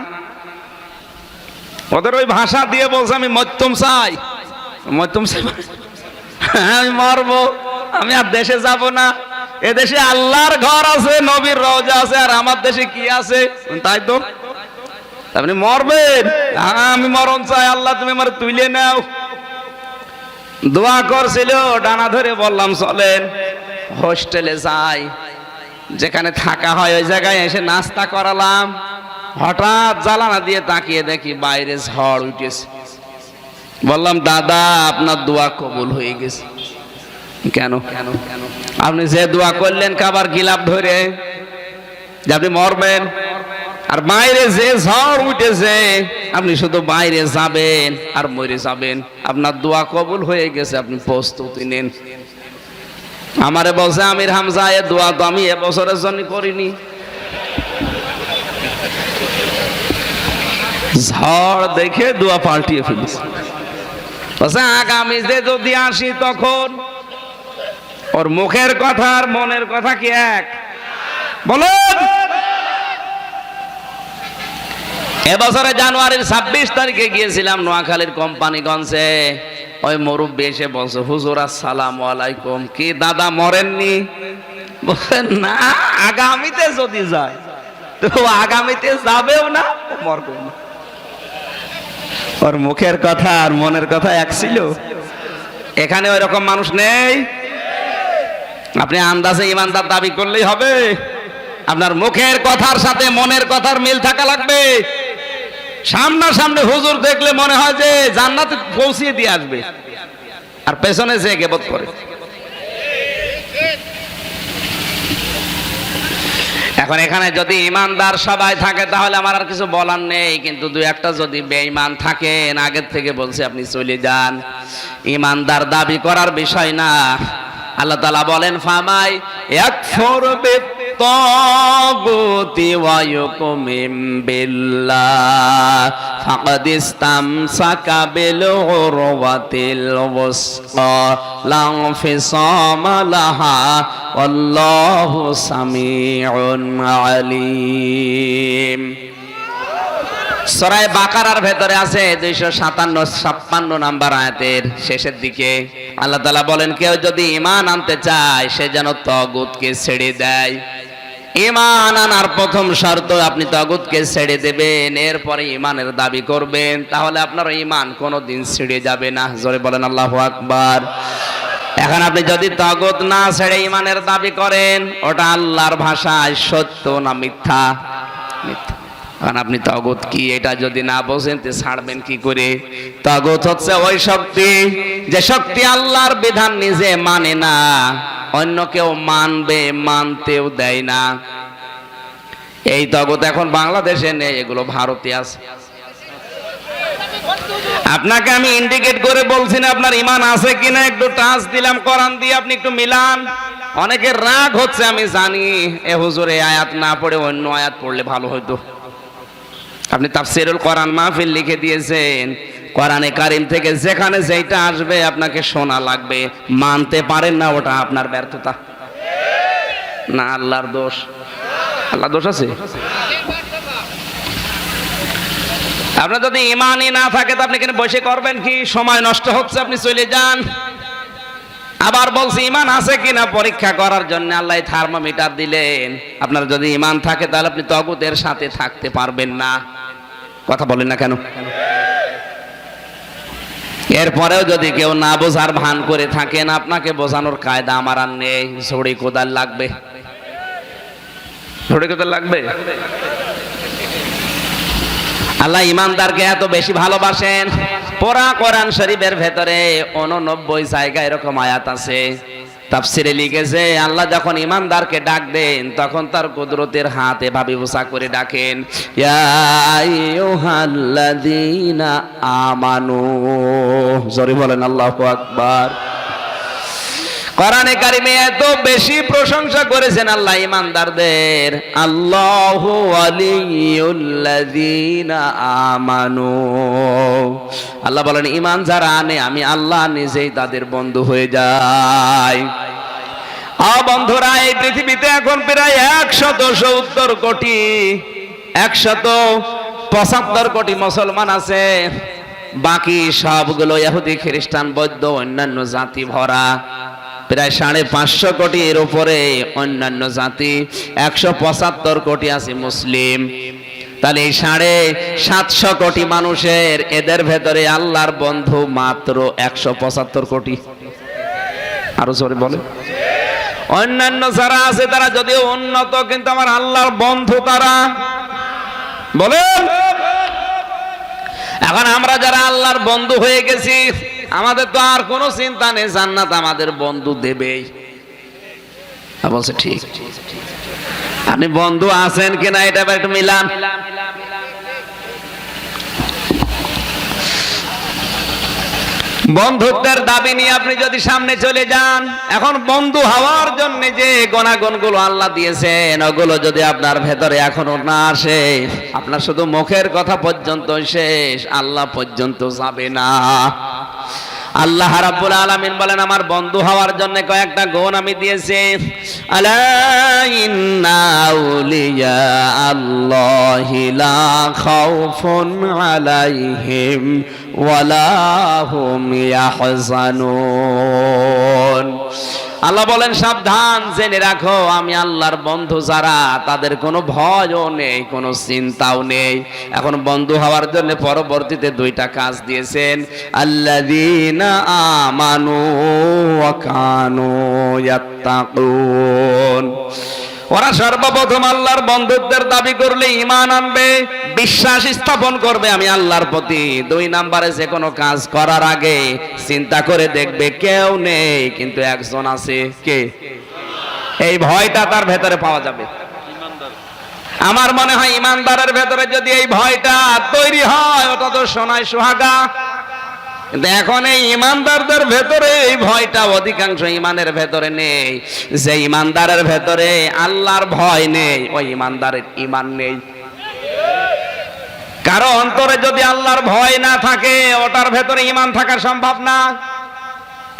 ওদের ওই ভাষা দিয়ে বলছে আমি মত্যম চাই। মত্যম চাই আমি মরবো, আমি আর দেশে যাব না। এদেশে আল্লাহর ঘর আছে, নবীর রওজা আছে, আর আমার দেশে কি আছে? তাই তো আপনি মরবেন? আমি মরণ চাই, আল্লাহ তুমি আমার তুলে নাও। দোয়া করছিল, ডানা ধরে বললাম চলেন হোস্টেলে যাই, যেখানে থাকা হয় ওই জায়গায় এসে নাস্তা করালাম। হঠাৎ জানালা দিয়ে তাকিয়ে দেখি বাইরে ঝড় উঠেছে। বললাম দাদা আপনার দোয়া কবুল হয়ে গেছে। কেন? আপনি যে দোয়া করলেন কাবার গিলাপ ধরে যে আপনি মরবেন, আর বাইরে যে ঝড় উঠেছে আপনি শুধু বাইরে যাবেন আর মরে যাবেন, আপনার দোয়া কবুল হয়ে গেছে, আপনি প্রস্তুতি নেন। আমারে বলছে আমির হামজা, এ দোয়া তো আমি এবছরের জন্য করিনি। ঝড় দেখে দোয়া পাল্টিয়ে ফেলেছে। আগামী যে যদি আসি তখন ওর মুখের কথা আর মনের কথা কি এক? বলুন। এবছরে জানুয়ারির 26 তারিখে গিয়েছিলাম নোয়াখালীর কোম্পানিগঞ্জে। ওই মুরব্বী এসে বলছে হুজুর আসসালামু আলাইকুম। কি দাদা মরেননি? বলেন না, আগামীতে যদি যায় তো আগামীতে যাবেও না, মরবেও না। ওর মুখের কথা আর মনের কথা এক ছিল। এখানে ওই রকম মানুষ নেই। আপনি আন্দাজে ইমানদার দাবি করলেই হবে? আপনার মুখের কথার সাথে মনের কথার মিল থাকা লাগবে। সামনাসামনি হুজুর দেখলে মনে হয় যে জান্নাতে পৌঁছিয়ে দিয়ে আসবে, আর পেছনে যে গিবত করে। এখন এখানে যদি ইমানদার সবাই থাকে তাহলে আমার আর কিছু বলার নেই, কিন্তু দুই একটা যদি বেঈমান থাকেন আগের থেকে বলছি আপনি চলে যান। ইমানদার দাবি করার বিষয় না। আল্লাহ তাআলা বলেন ফামাই ইয়াকফুর বিত্তাগুতি ওয়া ইউমিন বিল্লাহ ফাকাদ ইসতামসাকা বিল উরওয়াতিল ওয়াসকা লা ইনফিসামা লাহা ওয়াল্লাহু সামিউন আলিম। সূরা বাকারার ভেতরে আছে 257 নাম্বার আয়াতের শেষের দিকে আল্লাহ তাআলা বলেন কেউ যদি ঈমান আনতে চায় সে যেন তাগুতকে ছেড়ে দেয়। ঈমান আনার প্রথম শর্ত আপনি তাগুতকে ছেড়ে দেবেন, এরপরে ঈমানের দাবি করবেন, তাহলে আপনার ঈমান কোনোদিন ছেড়ে যাবে না। জোরে বলেন আল্লাহু আকবার। এখন আপনি যদি তাগুত না ছেড়ে ঈমানের দাবি করেন, ওটা আল্লাহর ভাষায় সত্য না মিথ্যা? মিথ্যা। কারণ আপনি তাগুত কি এটা যদি না বোঝেন তো ছাড়বেন কি করে? তাগুত হচ্ছে ওই শক্তি যে শক্তি আল্লাহর বিধান নিজে মানে না, অন্য কেউ মানবে, মানতেও দেয় না। এই তাগুত এখন বাংলাদেশে নেই, এগুলো ভারতে আছে। আপনাকে আমি ইন্ডিকেট করে বলছি না আপনার ঈমান আছে কিনা, একটু টাচ দিলাম কোরআন দিয়ে, আপনি একটু মিলান। অনেকের রাগ হচ্ছে আমি জানি, এ হুজুর এই আয়াত না পড়ে অন্য আয়াত পড়লে ভালো হতো। আপনি তাফসীরুল কোরআন মাহফিল লিখে দিয়েছেন, কোরআনে কারীম থেকে যেখানে যেটা আসবে আপনাকে শোনা লাগবে। মানতে পারেন না, ওটা আপনার ব্যর্থতা না আল্লাহর দোষ। আল্লাহর দোষ আছে? আপনার যদি ঈমানই না থাকে তো আপনি কেন বসে করবেন কি? সময় নষ্ট হচ্ছে, আপনি চলে যান। আবার বলছি ঈমান আছে কিনা পরীক্ষা করার জন্য আল্লাহ থার্মোমিটার দিলেন। আপনার যদি ঈমান থাকে তাহলে আপনি তাগুতের সাথে থাকতে পারবেন না। কথা বলেন না কেন? এরপরেও যদি কেউ না বোঝার ভান করে থাকেন, আপনাকে বোঝানোর কায়দা আমার আর নেই। ঝড়ি কোদাল লাগবে, ঝড়ি কোদাল লাগবে। আল্লাহ ইমানদারকে এত বেশি ভালোবাসেন, পুরা কোরআন শরীফের ভেতরে 89 জায়গায় এরকম আয়াত আছে। তাফসীরে লিখেছে আল্লাহ যখন ইমানদারকে ডাক দেন তখন তার কুদরতের হাত এভাবে উঁচা করে ডাকেন, ইয়া আইয়ুহাল্লাযীনা আমানু। জোরে বলেন আল্লাহু আকবার। কোরআনে কারিমে এত বেশি প্রশংসা করেছেন আল্লাহ ইমানদারদের, আল্লাহু ওয়ালিয়ুল্লাযীনা আমানু। আল্লাহ বলেন ঈমান যারা আনে আমি আল্লাহ নিজেই তাদের বন্ধু হয়ে যাই। বন্ধুরা, এই পৃথিবীতে এখন প্রায় 170 কোটি 175 কোটি মুসলমান আছে, বাকি সবগুলো ইহুদি খ্রিস্টান বৌদ্ধ অন্যান্য জাতি ভরা। প্রায় 550 কোটির উপরে অন্যান্য জাতি, 175 কোটি আছে মুসলিম। তাহলে এই 750 কোটি মানুষের এদের ভেতরে আল্লাহর বন্ধু মাত্র 175 কোটি। আরো জোরে বলে। অন্যান্য যারা আছে তারা যদিও উন্নত, কিন্তু আমার আল্লাহর বন্ধু তারা। বলেন, এখন আমরা যারা আল্লাহর বন্ধু হয়ে গেছি আমাদের তো আর কোনো চিন্তা নেই, জান্নাত আমাদের বন্ধু দেবেই। বলছে ঠিক। আপনি বন্ধু আছেন কিনা এটা একটু মিলান। বন্ধুত্বের দাবি নিয়ে আপনি যদি সামনে চলে যান, এখন বন্ধু হওয়ার জন্য যে গুণাগুণগুলো আল্লাহ দিয়েছেন ওগুলো যদি আপনার ভেতরে এখনো না আসে, আপনার শুধু মুখের কথা পর্যন্ত শেষ, আল্লাহ পর্যন্ত যাবে না। আল্লাহ রাব্বুল আলামিন বলেন আমার বন্ধু হওয়ার জন্য কয়েকটা গুণ আমি দিয়েছি। আলা ইন্না আউলিয়া আল্লাহি লা খাউফুন আলাইহিম ওয়ালা হুম ইয়াহজানুন। আল্লাহ বলেন সাবধান, জেনে রাখো আমি আল্লাহর বন্ধু যারা, তাদের কোনো ভয়ও নেই, কোনো চিন্তাও নেই। এখন বন্ধু হওয়ার জন্য পরবর্তীতে দুইটা কাজ দিয়েছেন, আল্লাযীনা আমানু ওয়া কানু ইয়াত্তাকুন। ওরা সর্বপ্রথম আল্লাহর বন্ধুত্বের দাবি করলে ঈমান আনবে, বিশ্বাস স্থাপন করবে আমি আল্লাহর প্রতি। 2 নম্বরে যে কোনো কাজ করার আগে চিন্তা করে দেখবে কেউ নেই কিন্তু একজন আছে। কে? এই ভয়টা তার ভেতরে পাওয়া যাবে। আমার মনে হয় ঈমানদারের ভেতরে যদি এই ভয়টা তৈরি হয়, ওটা তো সোনায় সোহাগা। কিন্তু এখন এই ঈমানদারদের ভেতরে এই ভয়টা অধিকাংশ ঈমানের ভেতরে নেই। যে ঈমানদারের ভেতরে আল্লাহর ভয় নেই, ওই ঈমানদারের ঈমান নেই। কারো অন্তরে যদি আল্লাহর ভয় না থাকে, ওটার ভেতরে ঈমান থাকা সম্ভব না।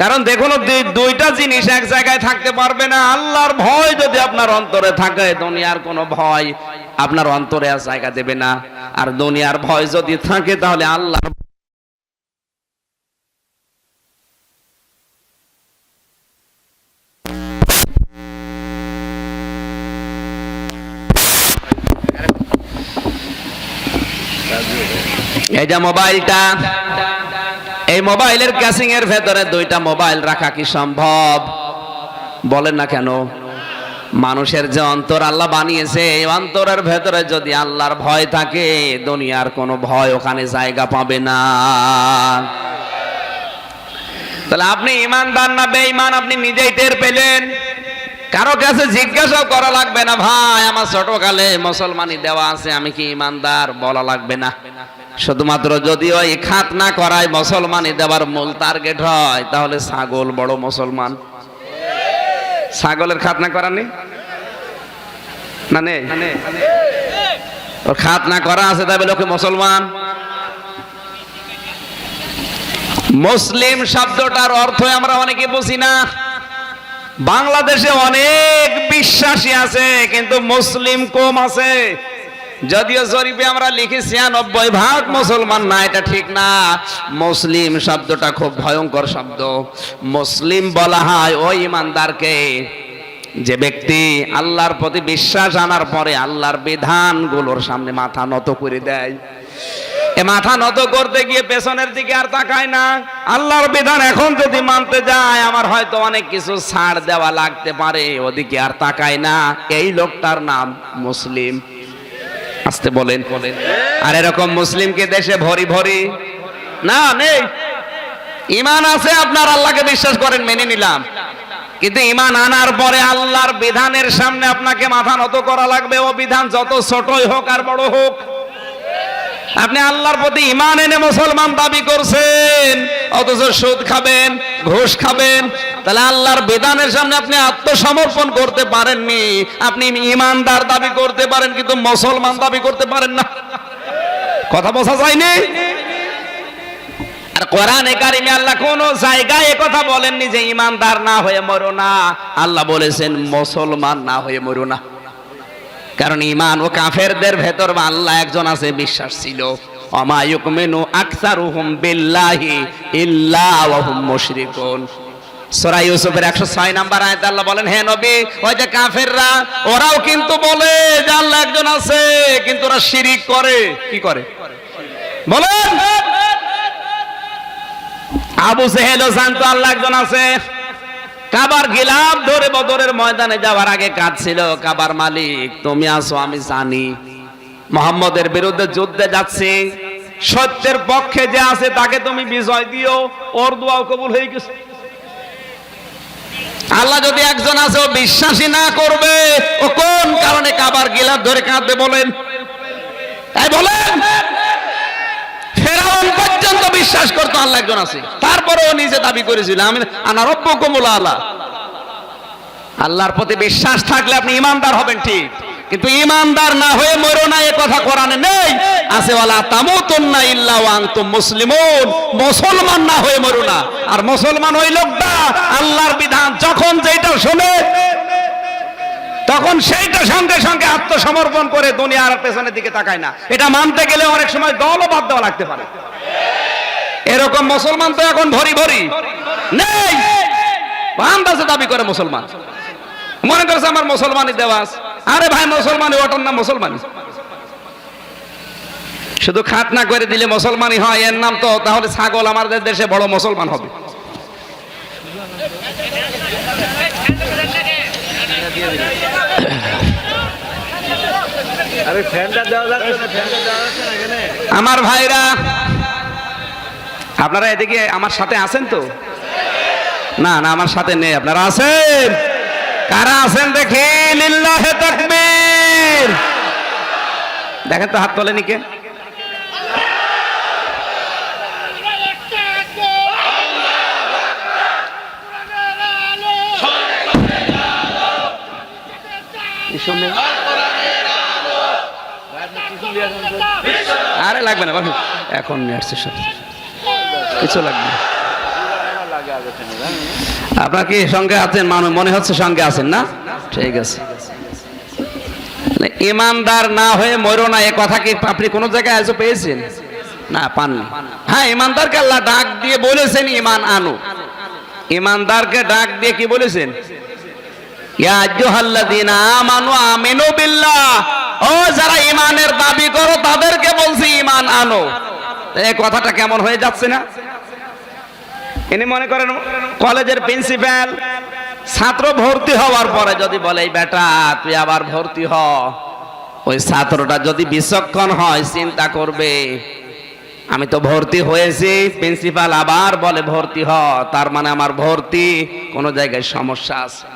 কারণ দেখুন, দুইটা জিনিস এক জায়গায় থাকতে পারবে না। আল্লাহর ভয় যদি আপনার অন্তরে থাকে, দুনিয়ার কোনো ভয় আপনার অন্তরে আর জায়গা দেবে না। আর দুনিয়ার ভয় যদি থাকে, তাহলে আল্লাহ এই যে মোবাইলটা, এই মোবাইলের ক্যাসিং এর ভেতরে 2টা মোবাইল রাখা কি সম্ভব? বলেন না কেন? মানুষের যে অন্তর আল্লাহ বানিয়েছে, এই অন্তরের ভেতরে যদি আল্লাহর ভয় থাকে, দুনিয়ার কোনো ভয় ওখানে জায়গা পাবে না। তাহলে আপনি ঈমানদার না বেঈমান আপনি নিজেই টের পেলেন। কারো কাছে জিজ্ঞাসাও করা লাগবে না, ভাই আমার ছোটকালে মুসলমানি দেওয়া আছে, আমি কি ঈমানদার? বলা লাগবে না। শুধুমাত্র যদি ওই খাতনা করায় মুসলমানি দেওয়ার মূল টার্গেট হয়, তাহলে ছাগল বড় মুসলমান। ছাগলের খাতনা করা নেই না? নেই। ওর খাতনা করা আছে, তাই বলে ওকে মুসলমান। মুসলিম শব্দটার অর্থ আমরা অনেকে বুঝি না। বাংলাদেশে অনেক বিশ্বাসী আছে, কিন্তু মুসলিম কম আছে। যদিও জরিপে আমরা লিখি 96% মুসলমান না, এটা ঠিক না। মুসলিম শব্দটা খুব ভয়ঙ্কর শব্দ। মুসলিম বলা হয় ওই ঈমানদারকে যে ব্যক্তি আল্লাহর প্রতি বিশ্বাস আনার পরে আল্লাহর বিধানগুলোর সামনে মাথা নত করে দেয়। এ মাথা নত করতে গিয়ে পেছনের দিকে আর তাকায় না। আল্লাহর বিধান এখন যদি মানতে যায়, আমার হয়তো অনেক কিছু ছাড় দেওয়া লাগতে পারে, ওদিকে আর তাকায় না। এই লোকটার নাম মুসলিম। আসতে বলেন। আর এরকম মুসলিমকে দেশে ভরি ভরি না? নেই। ঈমান আছে আপনার, আল্লাহকে বিশ্বাস করেন, মেনে নিলাম। কিন্তু ঈমান আনার পরে আল্লাহর বিধানের সামনে আপনাকে মাথা নত করা লাগবে। ও বিধান যত ছোটই হোক আর বড় হোক। আপনি আল্লাহর প্রতি ঈমান এনে মুসলমান দাবি করছেন, অথচ সুদ খাবেন, ঘুষ খাবেন। তাহলে আল্লাহর বিধানের সামনে আপনি আত্মসমর্পণ করতে পারেননি। আপনি ঈমানদার দাবি করতে পারেন, কিন্তু মুসলমান দাবি করতে পারেন না। কথা বোঝা যায়নি? আর কোরআনে কারিমে আল্লাহ কোন জায়গায় একথা বলেননি যে ঈমানদার না হয়ে মরো না। আল্লাহ বলেছেন মুসলমান না হয়ে মরো না। কারণ ঈমান ও কাফেরদের ভেতর আল্লাহ একজন আছে, বিশ্বাস ছিল। ওমা ইউমিনু আকসারুহুম বিল্লাহি ইল্লা ওয়া হুম মুশরিকুন। সূরা ইউসুফের 106 নম্বর আয়াতে আল্লাহ বলেন, হে নবী, ওই যে কাফেররা, ওরাও কিন্তু বলে যে আল্লাহ একজন আছে, কিন্তু ওরা শিরিক করে। কি করে বলেন? আবু জেহেলও জানতো আল্লাহ একজন আছে। কাবার গিলাফ ধরে বদরের ময়দানে যাওয়ার আগে কাঁদছিল, কাবার মালিক তুমি আছো আমি জানি, মুহাম্মদের বিরুদ্ধে যুদ্ধে যাচ্ছে, সত্যের পক্ষে যে আছে তাকে তুমি বিজয় দিও। ওর দোয়াও কবুল হয়ে গেছে। আল্লাহ যদি একজন আছে ও বিশ্বাসী না করবে, ও কোন কারণে কাবার গিলাফ ধরে কাঁদবে বলেন? তাই বলেন, ফেরাউন পর্যন্ত বিশ্বাস করতো আল্লাহ একজন আছে, তারপরে ও নিজে দাবি করেছিল আমি আনা রব্বুকুমুল আলা। আল্লাহর প্রতি বিশ্বাস থাকলে আপনি ঈমানদার হবেন ঠিক, কিন্তু ঈমানদার না হয়ে মরো না, এ কথা কোরআনে নেই। আছে ওয়ালা তামুতুন্না ইল্লা ওয়া আনতুম মুসলিমুন, মুসলমান না হয়ে মরো না। আর মুসলমান ওই লোকটা আল্লাহর বিধান যখন যেটা শোনে তখন সেইটা সঙ্গে সঙ্গে আত্মসমর্পণ করে দুনিয়ার পেছনের দিকে তাকায় না। এটা মানতে গেলে অনেক সময় দলও বাদ দেওয়া লাগতে পারে। এরকম মুসলমান তো এখন ভরি ভরি নেই। আন্দাজে দাবি করে মুসলমান, মনে করছে আমার মুসলমানি দেওয়াস। আরে ভাই মুসলমানি ওটার নাম মুসলমানি, শুধু খাতনা করে দিলে মুসলমানি হয় এর নাম তো তাহলে ছাগল আমাদের দেশে বড় মুসলমান হবে। আরে ফ্যানটা দেওয়া যাচ্ছে না, ফ্যানটা দেওয়া যাচ্ছে না এখানে। আমার ভাইরা আপনারা এদিকে আমার সাথে আছেন তো? না না আমার সাথে নেই, আপনারা আছেন? কারা আছেন দেখি লিল্লাহে তাকবীর, দেখেন তো হাত তোলেনি কে? আরে লাগবে না বাবু, এখন নিয়ে আসছে সব, কিছু লাগবে না। আপনার কি সঙ্গে আছেন? মনে হচ্ছে সঙ্গে আছেন না? ঠিক আছে। ইমানদার না হয়ে মরো না, এ কথা কি আপনি কোন জায়গায় আজও পেয়েছেন? না, পাননি। হ্যাঁ, ইমানদারকে আল্লাহ ডাক দিয়ে বলেছেন ঈমান আনো। ইমানদারকে ডাক দিয়ে কি বলেছেন? ইয়া আইয়ুহাল্লাযীনা আমানু আমিনু বিল্লাহ, ও যারা ঈমানের দাবি করো তাদেরকে বলছি ঈমান আনো। এই কথাটা কেমন হয়ে যাচ্ছে না? ইনি মনে করেন কলেজের প্রিন্সিপাল, ছাত্র ভর্তি হওয়ার পরে যদি বলে এই বেটা তুই আবার ভর্তি হ, ওই ছাত্রটা যদি বিচক্ষণ হয় চিন্তা করবে আমি তো ভর্তি হয়েছি, প্রিন্সিপাল আবার বলে ভর্তি হ, তার মানে আমার ভর্তি কোনো জায়গায় সমস্যা আছে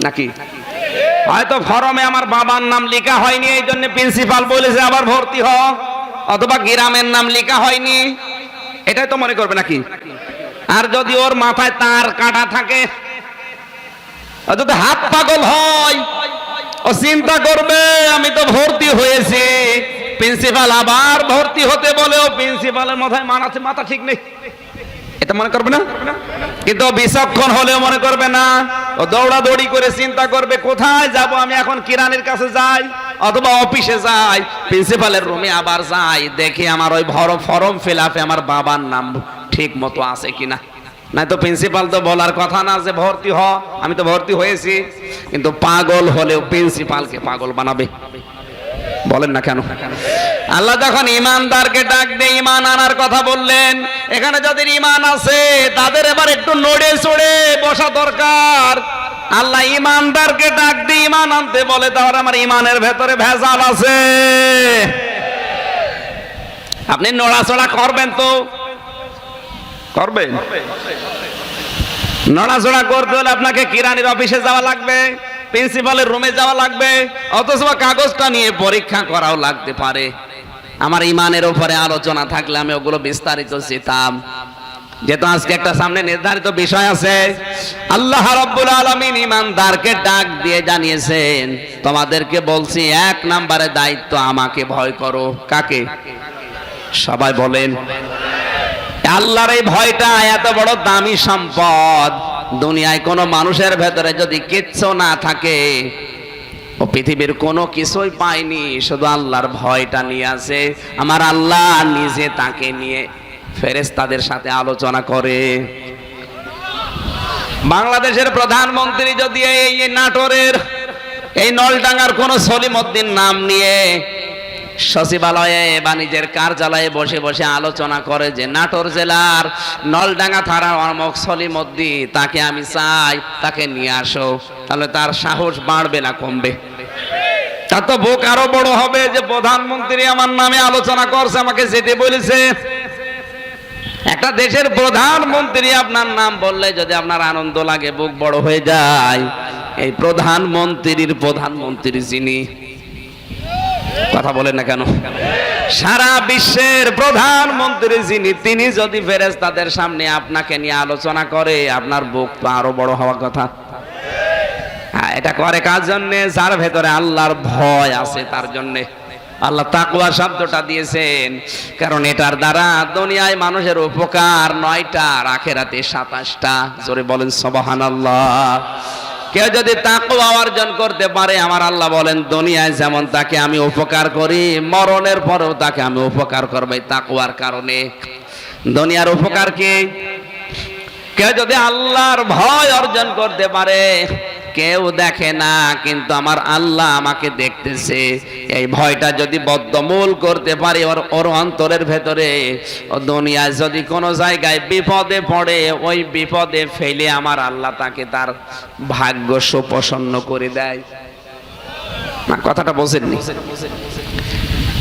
নাকি? হয়তো ফরমে আমার বাবার নাম লেখা হয়নি, এই জন্য প্রিন্সিপাল বলেছে আবার ভর্তি হ, অথবা গ্রামের নাম লেখা হয়নি, এটাই তো মনে করবে নাকি? আর যদি ওর মাথায় তার কাটা থাকে, যদি হাত পাগল হয়, ও চিন্তা করবে আমি তো ভর্তি হয়েছি, প্রিন্সিপাল আবার ভর্তি হতে বলে, ও প্রিন্সিপালের মাথায় মাথা ঠিক নেই, এটা মনে করবে না? কিন্তু বিচক্ষণ হলেও মনে করবে না, ও দৌড়াদৌড়ি করে চিন্তা করবে কোথায় যাব আমি এখন, কিরানির কাছে যাই অথবা অফিসে যাই, প্রিন্সিপালের রুমে আবার যাই, দেখি আমার ওই ফর্ম ফিল আপে আমার বাবার নাম ঠিক মতো আছে কিনা। না তো প্রিন্সিপাল তো বলার কথা না যে ভর্তি হ, আমি তো ভর্তি হয়েছি। কিন্তু পাগল হলেও প্রিন্সিপালকে পাগল বানাবে, বলেন না কেন? আল্লাহ যখন ইমানদারকে ডাক দিয়ে ঈমান আনার কথা বললেন, এখানে যাদের ঈমান আছে তাদের এবার একটু নড়ে চড়ে বসা দরকার। আল্লাহ ইমানদারকে ডাক দিয়ে ঈমান আনতে বলে, তাহলে আমার ঈমানের ভেতরে ভেজাল আছে। আপনি নড়াচড়া করবেন তো? করবেন? নড়াচড়া করতে হলে আপনাকে কিরানির অফিসে যাওয়া লাগবে, প্রিন্সিপালের রুমে যাওয়া লাগবে, অথচ কাগজটা নিয়ে পরীক্ষা করাও লাগতে পারে। আমার ঈমানের উপরে আলোচনা থাকলে আমি ওগুলো বিস্তারিত যেতাম, যেহেতু আজকে একটা সামনে নির্ধারিত বিষয় আছে। আল্লাহ রাব্বুল আলামিন ঈমানদারকে ডাক দিয়ে জানিয়েছেন, তোমাদেরকে বলছি 1 নম্বরে দায়িত্ব আমাকে ভয় করো। কাকে? সবাই বলেন। আল্লাহর এই ভয়টা এত বড় দামি সম্পদ, দুনিয়ায় কোনো মানুষের ভেতরে যদি কিচ্ছু না থাকে, ও পৃথিবীর কোনো কিছুই পায়নি, শুধু আল্লাহর ভয়টা নিয়ে আছে। আমার আল্লাহ নিজে তাকে নিয়ে ফেরেশতাদের সাথে আলোচনা করে। বাংলাদেশের প্রধানমন্ত্রী যদি এই নাটোরের এই নলডাঙ্গার কোন সলিমউদ্দিন নাম নিয়ে সচিবালয়ে বা নিজের কার্যালয়ে বসে বসে আলোচনা করে যে নাটোর জেলার নলডাঙ্গা থানার অমুক সলিমউদ্দিন, তাকে আমি চাই, তাকে নিয়ে আসো, তাহলে তার সাহস বাড়বে না কমবে? তার তো বুক আরো বড় হবে যে প্রধানমন্ত্রী আমার নামে আলোচনা করছে, আমাকে যেতে বলেছে। একটা দেশের প্রধানমন্ত্রী আপনার নাম বললে যদি আপনার আনন্দ লাগে, বুক বড় হয়ে যায়, এই প্রধানমন্ত্রীর যিনি, কথা বলেন না কেন, সারা বিশ্বের প্রধানমন্ত্রী যিনি, তিনি যদি ফেরেশতাদের সামনে আপনাকে নিয়ে আলোচনা করে, আপনার বুক তো আরো বড় হওয়ার কথা। এটা করে কার জন্য? যার ভেতরে আল্লাহর ভয় আছে তার জন্য। আল্লাহ তাকওয়া শব্দটা দিয়েছেন কারণ এটার দ্বারা দুনিয়ায় মানুষের উপকার 9টা, আর আখিরাতে 27টা। জোরে বলেন সুবহানাল্লাহ। কেউ যদি তাকওয়া অর্জন করতে পারে, আমার আল্লাহ বলেন দুনিয়ায় যেমন তাকে আমি উপকার করি, মরণের পরেও তাকে আমি উপকার করব এই তাকওয়ার কারণে। দুনিয়ার উপকার কি? কেউ যদি আল্লাহর ভয় অর্জন করতে পারে, কেউ দেখে না কিন্তু আমার আল্লাহ আমাকে দেখতেছে, এই ভয়টা যদি বদ্ধমূল করতে পারে ওর অন্তরের ভেতরে, ও দুনিয়ায় যদি কোনো জায়গায় বিপদে পড়ে, ওই বিপদে ফেলে আমার আল্লাহ তাকে তার ভাগ্য সুপ্রসন্ন করে দেয়। না, কথাটা বোঝেননি?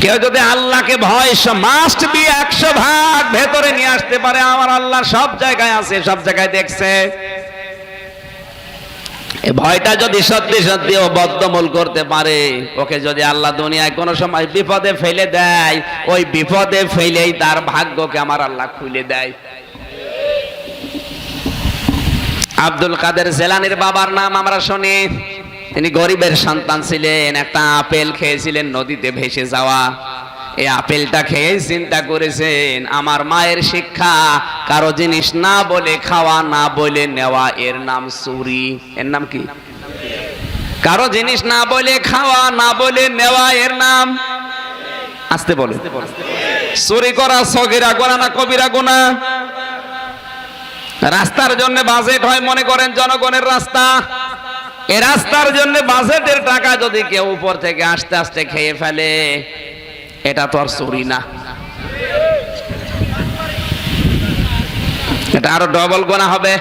কেউ যদি আল্লাহকে ভয় মাস্ট বি 100% ভেতরে নিয়ে আসতে পারে, আমার আল্লাহ সব জায়গায় আছে, সব জায়গায় দেখছে, এই ভয়টা যদি সত্যি সত্যি ও বদ্ধমূল করতে পারে, ওকে যদি আল্লাহ দুনিয়ায় কোনো সময় বিপদে ফেলে দেয়, ওই বিপদে ফেলেই তার ভাগ্যকে আমার আল্লাহ খুলে দেয়। আব্দুল কাদের জেলানির বাবার নাম আমরা শুনি। তিনি গরিবের সন্তান ছিলেন, একটা আপেল খেয়েছিলেন নদীতে ভেসে যাওয়া। এই আপেলটা খেয়ে চিন্তা করেছেন, আমার মায়ের শিক্ষা কারো জিনিস না বলে খাওয়া, না বলে নেওয়া, এর নাম চুরি। এর নাম কি? কারো জিনিস না বলে খাওয়া, না বলে নেওয়া, এর নাম, আসতে বলে, চুরি করা সগীরা গুনাহ না কবিরা গুনাহ? রাস্তার জন্য বাজেট হয়, মনে করেন জনগণের রাস্তা, এই রাস্তার জন্য বাজেটের টাকা যদি কেউ উপর থেকে আস্তে আস্তে খেয়ে ফেলে, এটা তো আর চুরি না, এটা আরো ডবল গুনাহ হবে।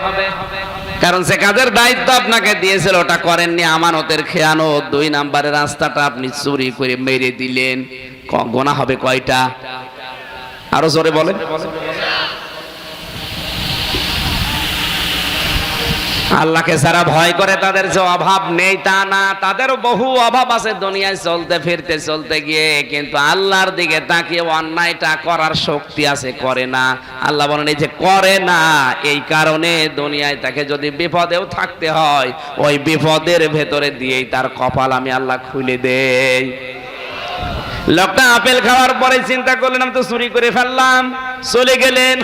কারণ সে কাজের দায়িত্ব আপনাকে দিয়েছিল, ওটা করেননি, আমানতের খেয়ানত, 2 নাম্বারের রাস্তাটা আপনি চুরি করে মেরে দিলেন, গুনাহ হবে কয়টা? আরো জোরে বলেন। আল্লাহকে যারা ভয় করে তাদের যে অভাব নেই তা না, তাদেরও বহু অভাব আছে দুনিয়ায় চলতে ফিরতে চলতে গিয়ে, কিন্তু আল্লাহর দিকে তাকিয়ে অন্যায়টা করার শক্তি আছে, করে না। আল্লাহ বলেন এই যে করে না, এই কারণে দুনিয়ায় তাকে যদি বিপদেও থাকতে হয়, ওই বিপদের ভেতরে দিয়েই তার কপাল আমি আল্লাহ খুলে দেই। লোকটা আপেল খাওয়ার পরে চিন্তা করলেন আমি তো চুরি করে ফেললাম, চলে গেলেন।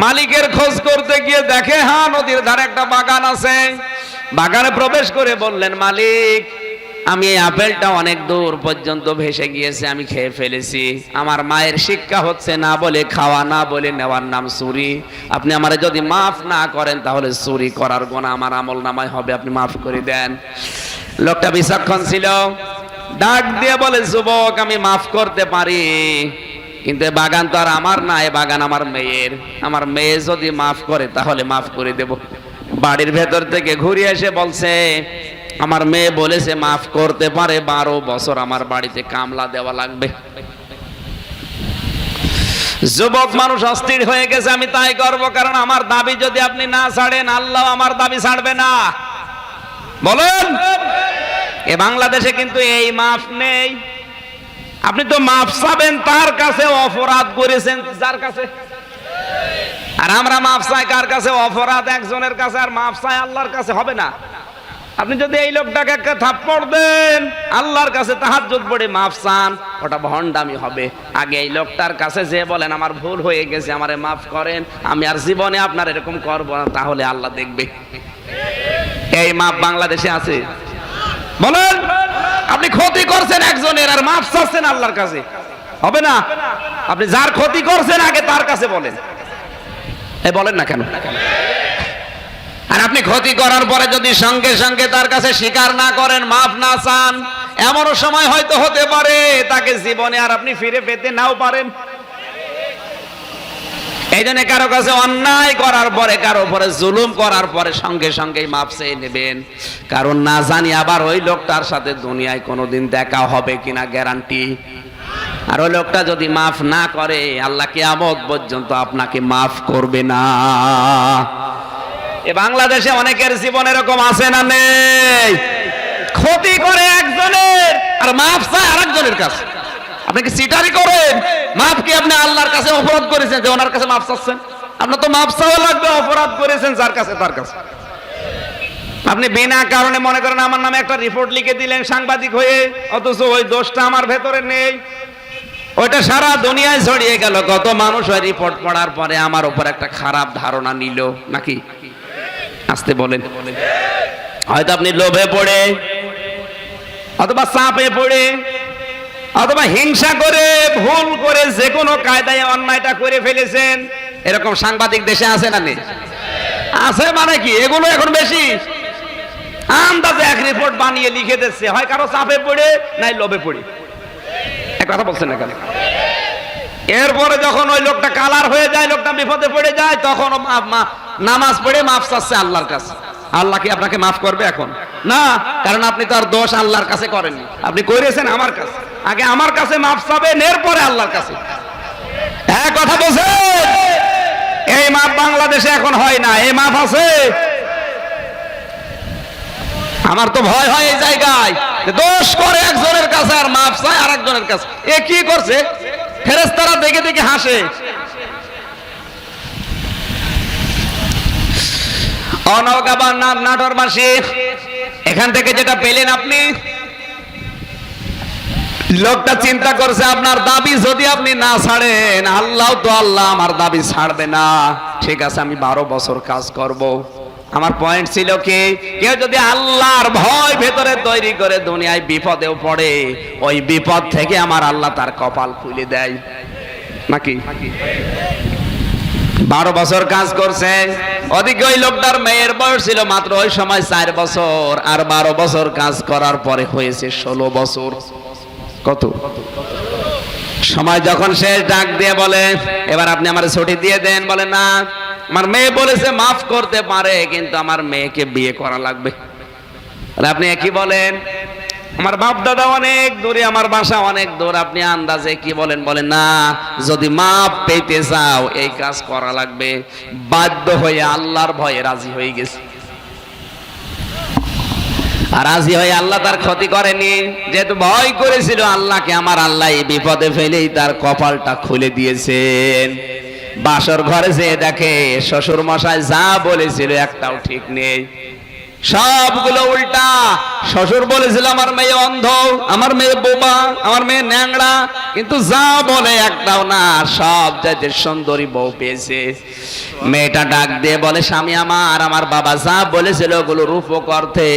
মালিকের খোঁজ করতে গিয়ে দেখে হ্যাঁ নদীর ধারে একটা বাগান আছে। বাগানে প্রবেশ করে বললেন, মালিক আমি এই আপেলটা অনেক দূর পর্যন্ত ভেসে গিয়েছে, আমি খেয়ে ফেলেছি, আমার মায়ের শিক্ষা হচ্ছে না বলে খাওয়া, না বলে নেওয়ার নাম চুরি। আপনি আমারে যদি মাফ না করেন তাহলে চুরি করার গুনাহ আমার আমল নামায় হবে, আপনি মাফ করে দেন। লোকটা বিচক্ষণ ছিল, ডাক দিয়ে বলে, যুবক আমি মাফ করতে পারি, কিন্তু এই বাগান তো আর আমার না, এই বাগান আমার মেয়ের, আমার মেয়ে যদি মাফ করে তাহলে মাফ করে দেব। বাড়ির ভেতর থেকে ঘুরে এসে বলছে, আমার মেয়ে বলেছে মাফ করতে পারে, 12 বছর আমার বাড়িতে কামলা দেওয়া লাগবে। যুবক মানুষ অস্থির হয়ে গেছে, আমি তাই করব, কারণ আমার দাবি যদি আপনি না ছাড়েন, আল্লাহ আমার দাবি ছাড়বে না। বলেন, এ বাংলাদেশে কিন্তু এই মাফ নেই। আপনি তো মাফ চাবেন তার কাছে, অপরাধ করেছেন যার কাছে, আর আমরা মাফ চাই কার কাছে? অপরাধ একজনের কাছে, আর মাফ চাই আল্লাহর কাছে, হবে না। আপনি যদি এই লোকটাকে একটা থাপ্পড় দেন, আল্লাহর কাছে তাহাজ্জুদ পড়ে মাফ চান, ওটা ভণ্ডামি হবে। আগে এই লোকটার কাছে যে বলেন আমার ভুল হয়ে গেছে, আমারে মাফ করেন, আমি আর জীবনে আপনার এরকম করব না, তাহলে আল্লাহ দেখবে। এই মাফ বাংলাদেশে আছে? বলেন, আপনি ক্ষতি করছেন একজনের আর মাফ চাচ্ছেন আল্লাহর কাছে, হবে না? আপনি যার ক্ষতি করছেন আগে তার কাছে বলেন, এই বলেন না কেন? আর আপনি ক্ষতি করার পরে যদি সঙ্গে সঙ্গে তার কাছে স্বীকার না করেন, মাফ না চান, এমনও সময় হয়তো হতে পারে তাকে জীবনে আর আপনি ফিরে পেতে নাও পারেন। এই জন্য কারো কাছে অন্যায় করার পরে, কারো উপরে জুলুম করার পরে সঙ্গে সঙ্গেই মাফ চেয়ে নেবেন, কারণ না জানি আবার ওই লোকটার সাথে দুনিয়ায় কোনোদিন দেখা হবে কিনা গ্যারান্টি। আর ওই লোকটা যদি মাফ না করে, আল্লাহ কিয়ামত পর্যন্ত আপনাকে মাফ করবে না। এ বাংলাদেশে অনেকের জীবন এরকম আছে না নেই? ক্ষতি করে একজনের আর মাফ চায় আরেকজনের কাছে। আপনি কি চিটারি করেন? মাফ কি আপনি আল্লাহর কাছে অপরাধ করেছেন যে ওনার কাছে মাফ চাচ্ছেন? আপনার তো মাফ চাওয়া লাগবে, অপরাধ করেছেন যার কাছে তার কাছে। আপনি বিনা কারণে মনে করেন আমার নামে একটা রিপোর্ট লিখে দিলেন সাংবাদিক হয়ে, অথচ ওই দোষটা আমার ভেতরে নেই, ওইটা সারা দুনিয়ায় ছড়িয়ে গেল। কত মানুষ ওই রিপোর্ট পড়ার পরে আমার উপর একটা খারাপ ধারণা নিল, নাকি? আসতে বলেন। হয়তো আপনি লোভে পড়ে, অথবা চাপে পড়ে, অথবা হিংসা করে, ভুল করে, যে কোনো কায়দায় অন্যায়টা করে ফেলেছেন। এরকম সাংবাদিক দেশে আছে না নেই? আছে মানে কি, এগুলো এখন বেশি আন্দাজে এক রিপোর্ট বানিয়ে লিখে দিচ্ছে, হয় কারো চাপে পড়ে নাই লোভে পড়ে। এক কথা বলছেন না কেন? এরপরে যখন ওই লোকটা কালার হয়ে যায়, লোকটা বিপদে পড়ে যায়, তখন নামাজ পড়ে মাফ চাচ্ছে আল্লাহর কাছে। আল্লাহ কি আপনাকে মাফ করবে এখন? না, কারণ আপনি তো আর দোষ আল্লাহর কাছে করেননি, আপনি করেছেন আমার কাছে। আগে আমার কাছে মাফ চাবেন, এরপরে আল্লাহর কাছে। এক কথা বলছেন, এই মাপ বাংলাদেশে এখন হয় না। এই মাপ আছে? আমার তো ভয় হয় এই জায়গায়, দোষ করে একজনের কাছে আর মাপ চায় আর একজনের কাছে। এ কি করছে? ফেরেশতারা দেখে দেখে হাসে। অনগাবা নাটোরবাসী, এখান থেকে যেটা পেলেন আপনি, লোকটা চিন্তা করছে আপনার দাবি যদি আপনি না ছাড়েন, আল্লাহ তো আল্লাহ আমার দাবি ছাড়বে না। ঠিক আছে, আমি 12 বছর কাজ করব। আমার পয়েন্ট ছিল কি, কেউ যদি আল্লাহর ভয় ভেতরে তৈরি করে দুনিয়ায় বিপদেও পড়ে, ওই বিপদ থেকে আমার আল্লাহ তার কপাল খুলে দেয় নাকি? 12 বছর কাজ করছে। ওদিকে ওই লোকটার মেয়ের বয়স ছিল মাত্র ওই সময় 4 বছর, আর 12 বছর কাজ করার পরে হয়েছে 16 বছর। কত সময় যখন শেষ, ডাক দিয়ে বলে, এবার আপনি আমার ছুটি দিয়ে দেন। বলে না, আমার মেয়ে বলেছে মাফ করতে পারে, কিন্তু আমার মেয়েকে বিয়ে করা লাগবে। আপনি কি বলেন? আমার বাপ দাদা অনেক দূরে, আমার বাসা অনেক দূর, আপনি আন্দাজে কি বলেন? বলেন না, যদি মাপ পেতে চাও এই কাজ করা লাগবে। বাধ্য হয়ে আল্লাহর ভয়ে রাজি হয়ে গেছে। আর রাজি হয়ে আল্লাহ তার ক্ষতি করেনি, যেহেতু ভয় করেছিল আল্লাহকে, আমার আল্লাহ এই বিপদে ফেলেই তার কপালটা খুলে দিয়েছেন। বাসর ঘরে যেয়ে দেখে শ্বশুর মশাই যা বলেছিল একটাও ঠিক নেই, সবগুলো উল্টা। শ্বশুর বলেছিল আমার মেয়ে অন্ধ, আমার মেয়ে বোবা, আমার মেয়ে ন্যাংড়া, কিন্তু যা বলে একটাও না, সব যাতে সুন্দরী বউ পেয়েছে। মেয়েটা ডাক দিয়ে বলে, স্বামী আমার বাবা যা বলেছিল ওগুলো রূপক অর্থে,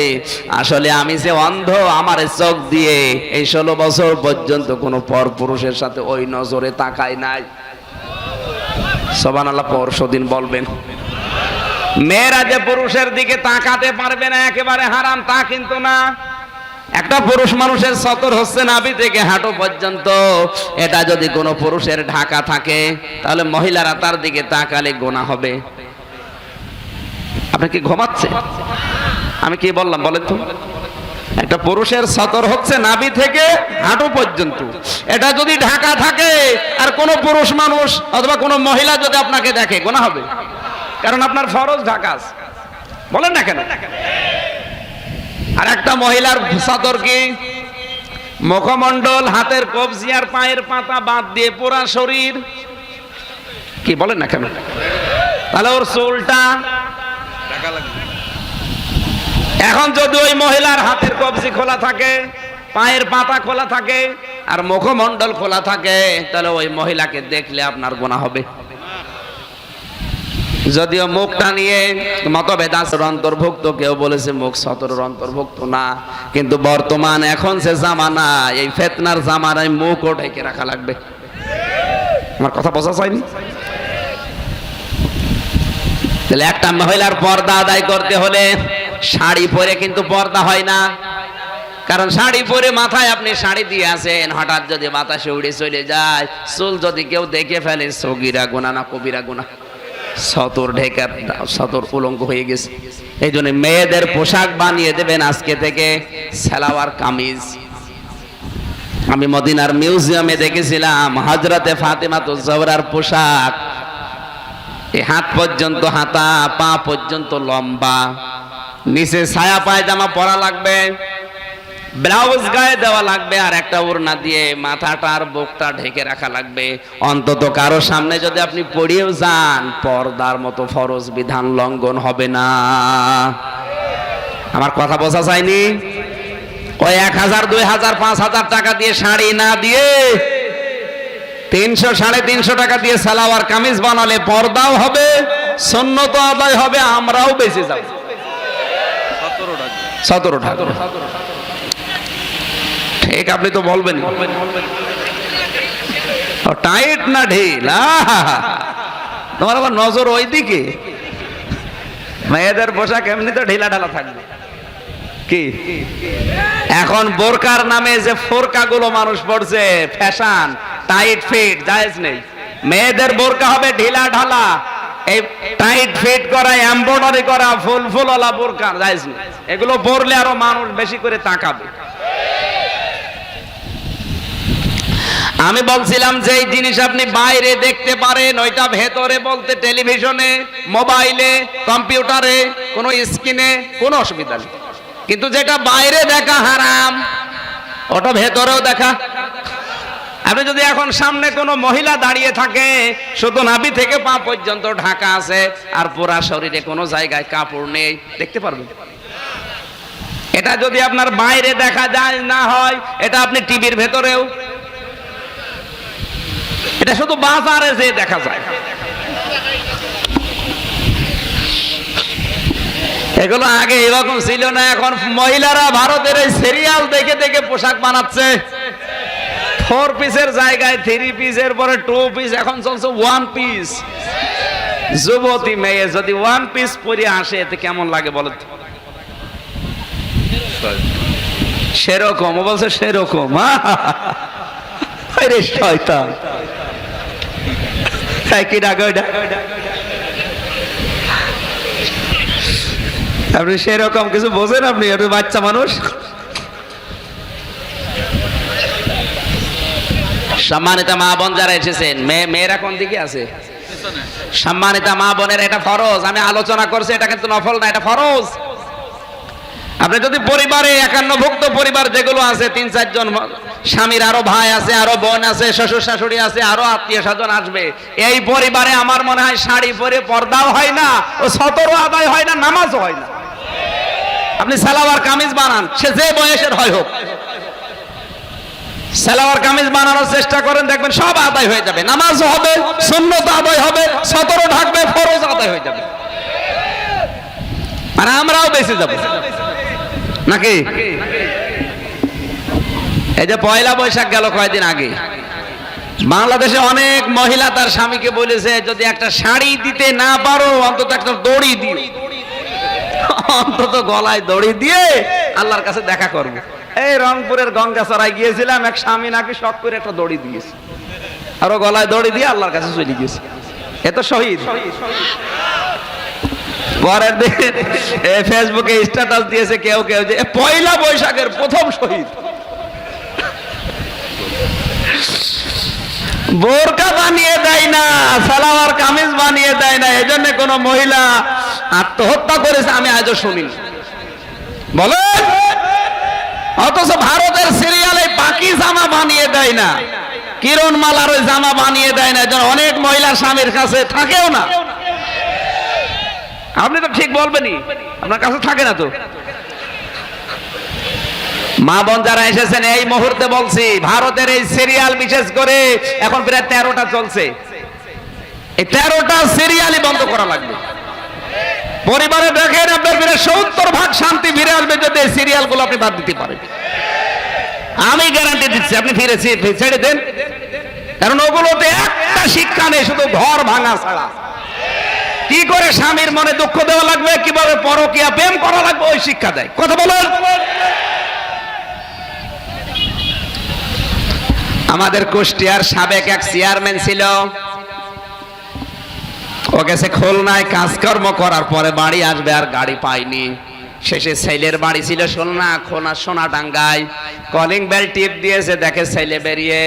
আসলে আমি যে অন্ধ, আমার চোখ দিয়ে এই 16 বছর পর্যন্ত কোনো পরপুরুষের সাথে ওই নজরে তাকাই নাই। সুবহানাল্লাহ, পরশুদিন বলবেন। মেয়েরা যে পুরুষের দিকে তাকাতে পারবে না একেবারে হারাম তা কিন্তু না। একটা পুরুষ মানুষের সতর হচ্ছে নাভি থেকে হাঁটু পর্যন্ত। এটা যদি কোনো পুরুষের ঢাকা থাকে, তাহলে মহিলারা তার দিকে তাকালে গুনাহ হবে। আপনি কি ঘুমাচ্ছে? আমি কি বললাম বলেন তো? একটা পুরুষের সতর হচ্ছে নাভি থেকে হাঁটু পর্যন্ত। এটা যদি ঢাকা থাকে আর কোনো পুরুষ মানুষ অথবা কোনো মহিলা যদি আপনাকে দেখে, গুনাহ হবে, কারণ আপনার ফরজ ঢাকা আছে। বলেন না কেন? আর একটা মহিলার সতর কি? মুখমণ্ডল, হাতের কবজি আর পায়ের পাতা বাদ দিয়ে পুরা শরীর। কি বলেন না কেন? তাহলে ওর চুলটা। এখন যদি ওই মহিলার হাতের কবজি খোলা থাকে, পায়ের পাতা খোলা থাকে আর মুখমণ্ডল খোলা থাকে, তাহলে ওই মহিলাকে দেখলে আপনার গুনাহ হবে। যদিও মুখটা নিয়ে মতভেদ আছে, অন্তর্ভুক্ত, কেউ বলেছে মুখ সতরের অন্তর্ভুক্ত না, কিন্তু বর্তমান এখন যে জামানা, এই ফিতনার জামানায় মুখও ঢেকে রাখা লাগবে। আমার কথা বোঝা যায়নি? তাহলে একটা মহিলার পর্দা আদায় করতে হলে শাড়ি পরে কিন্তু পর্দা হয় না, কারণ শাড়ি পরে মাথায় আপনি শাড়ি দিয়ে আছেন, হঠাৎ যদি বাতাসে উড়ে চলে যায়, চুল যদি কেউ দেখে ফেলে, সগীরা গুনাহ না কবিরা গুনাহ। সতর ঢেকে, সতর উলঙ্গ হয়ে গেছে। এই জন্য মেয়েদের পোশাক বানিয়ে দেবেন আজকে থেকে সালোয়ার কামিজ। আমি মদিনার মিউজিয়ামে দেখেছিলাম হযরতে ফাতেমাতুজ জোহরার পোশাক, এই হাত পর্যন্ত হাতা, পা পর্যন্ত লম্বা, নিচে ছায়া পায়জামা পরা লাগবে, ব্লাউজ গায়ে দেওয়া লাগবে, আর একটা ওড়না দিয়ে মাথাটা আর বুকটা ঢেকে রাখা লাগবে। অন্তত কারো সামনে যদি আপনি পড়িয়েও যান, পর্দার মতো ফরজ বিধান লঙ্ঘন হবে না। আমার কথা বোঝা যায়নি? ওই 1000, 2000, 5000 টাকা দিয়ে শাড়ি না দিয়ে 300, 350 টাকা দিয়ে সালোয়ার কামিজ বানালে পর্দাও হবে, সুন্নত আদায় হবে, আমরাও বেঁচে যাব। 17 টাকা। ঠিক, আপনি তো বলবেন টাইট না ঢিল। তোমার আবার নজর ওই দিকে। মেয়েদের পোশাক এমনি তো ঢিলা ঢালা থাকবে কি এখন বোরকার নামে যে ফোরকা গুলো মানুষ পড়ছে ফ্যাশন টাইট ফিট জায়েজ নেই মেয়েদের বোরকা হবে ঢিলা ঢালা এই টাইট ফিট করা এমব্রয়ডারি করা ফুল ফুলওয়ালা বোরকা জায়েজ নেই এগুলো পরলে আরো মানুষ বেশি করে তাকাবে আমি বলছিলাম যে এই জিনিস আপনি বাইরে দেখতে পারেন ওইটা ভেতরে বলতে টেলিভিশনে মোবাইলে কম্পিউটারে কোনো স্ক্রিনে কোনো অসুবিধা নেই কিন্তু যেটা বাইরে দেখা হারাম ওটা ভেতরেও দেখা আপনি যদি এখন সামনে কোনো মহিলা দাঁড়িয়ে থাকে শুধু নাভি থেকে পা পর্যন্ত ঢাকা আছে আর পুরা শরীরে কোনো জায়গায় কাপড় নেই দেখতে পারবেন এটা যদি আপনার বাইরে দেখা যায় না হয় এটা আপনি টিভির ভেতরেও এটা শুধু বাজারে যে দেখা যায় এগুলো আগে এরকম ছিল না এখন মহিলারা ভারতের এই সিরিয়াল দেখে দেখে পোশাক বানাচ্ছে 4 পিসের জায়গায় 3 পিসের পরে 2 পিস এখন চলছে 1 পিস যুবতী মেয়ে যদি 1 পিস পরে আসে এতে কেমন লাগে বলো সেরকম ও বলছে সেরকম আরে শয়তান কি ডাকো আপনি সেরকম কিছু বোঝেন আপনি একটু বাচ্চা মানুষ সম্মানিত মা বোন যারা এসেছেন মেয়েরা কোন দিকে আছে সম্মানিত মা বোনের এটা ফরজ আমি আলোচনা করছি এটা কিন্তু নফল না এটা ফরজ আপনি যদি পরিবারে একান্নভুক্ত পরিবার যেগুলো আছে 3-4 জন স্বামীর আরো ভাই আছে আরো বোন আছে শ্বশুর শাশুড়ি আছে আরো আত্মীয় স্বজন আসবে এই পরিবারে আমার মনে হয় শাড়ি পরে পর্দাও হয় না ও সতরও আদায় হয় না নামাজও হয় না আপনি সালোয়ার কামিজ বানান সে যে বয়সের হয় হোক সালোয়ার কামিজ বানানোর চেষ্টা করেন দেখবেন সব আদায় হয়ে যাবে নামাজও হবে সুন্নত আদায় হবে সতরও ঢাকবে ফরজ আদায় হয়ে যাবে আর আমরাও বেঁচে যাব নাকি এই যে পয়লা বৈশাখ গেল কয়েকদিন আগে বাংলাদেশে অনেক মহিলা তার স্বামীকে বলেছে যদি একটা শাড়ি দিতে না পারো অন্তত একটা দড়ি দিও অন্তত গলায় দড়ি দিয়ে আল্লাহর কাছে দেখা করবো এই রংপুরের গঙ্গাচড়ায় গিয়েছিলাম এক স্বামী নাকি শখ করে একটা দড়ি দিয়েছে আরো গলায় দড়ি দিয়ে আল্লাহর কাছে চলে গিয়েছে এ তো শহীদ পরের দিন ফেসবুকে স্ট্যাটাস দিয়েছে কেউ কেউ যে পয়লা বৈশাখের প্রথম শহীদ বোরকা বানিয়ে দেয় না সালোয়ার কামিজ বানিয়ে দেয় না এজন্য কোন মহিলা আত্মহত্যা করেছে আমি আজও শুনিনি বলেন অথচ ভারতের সিরিয়ালে পাকি জামা বানিয়ে দেয় না কিরণমালার ওই জামা বানিয়ে দেয় না এজন্য অনেক মহিলা স্বামীর কাছে থাকেও না আপনি তো ঠিক বলবেনই আপনার কাছে থাকে না তো মা বোন যারা এসেছেন এই মুহূর্তে বলছি ভারতের এই সিরিয়াল বিশেষ করে এখন প্রায় 13টা চলছে এই 13টা সিরিয়ালই বন্ধ করা লাগবে পরিবারে দেখেন আপনার প্রায় 70% শান্তি ফিরে আসবে যদি এই সিরিয়ালগুলো আপনি বাদ দিতে পারেন আমি গ্যারান্টি দিচ্ছি আপনি ছেড়ে দেন কারণ ওগুলোতে একটা শিক্ষা নেই শুধু ঘর ভাঙা ছাড়া কি করে স্বামীর মনে দুঃখ দেওয়া লাগবে কিভাবে পরকীয়া প্রেম করা লাগবে ওই শিক্ষা দেয় কথা বলেন আমাদের কুষ্টিয়ার সাবেক এক চেয়ারম্যান ছিল ও গেছে খুলনায় কাজকর্ম করার পরে বাড়ি আসবে আর গাড়ি পায়নি শেষে ছেলের বাড়ি ছিল সোনাডাঙ্গায় কলিং বেল টিপ দিয়েছে দেখে ছেলে বেরিয়ে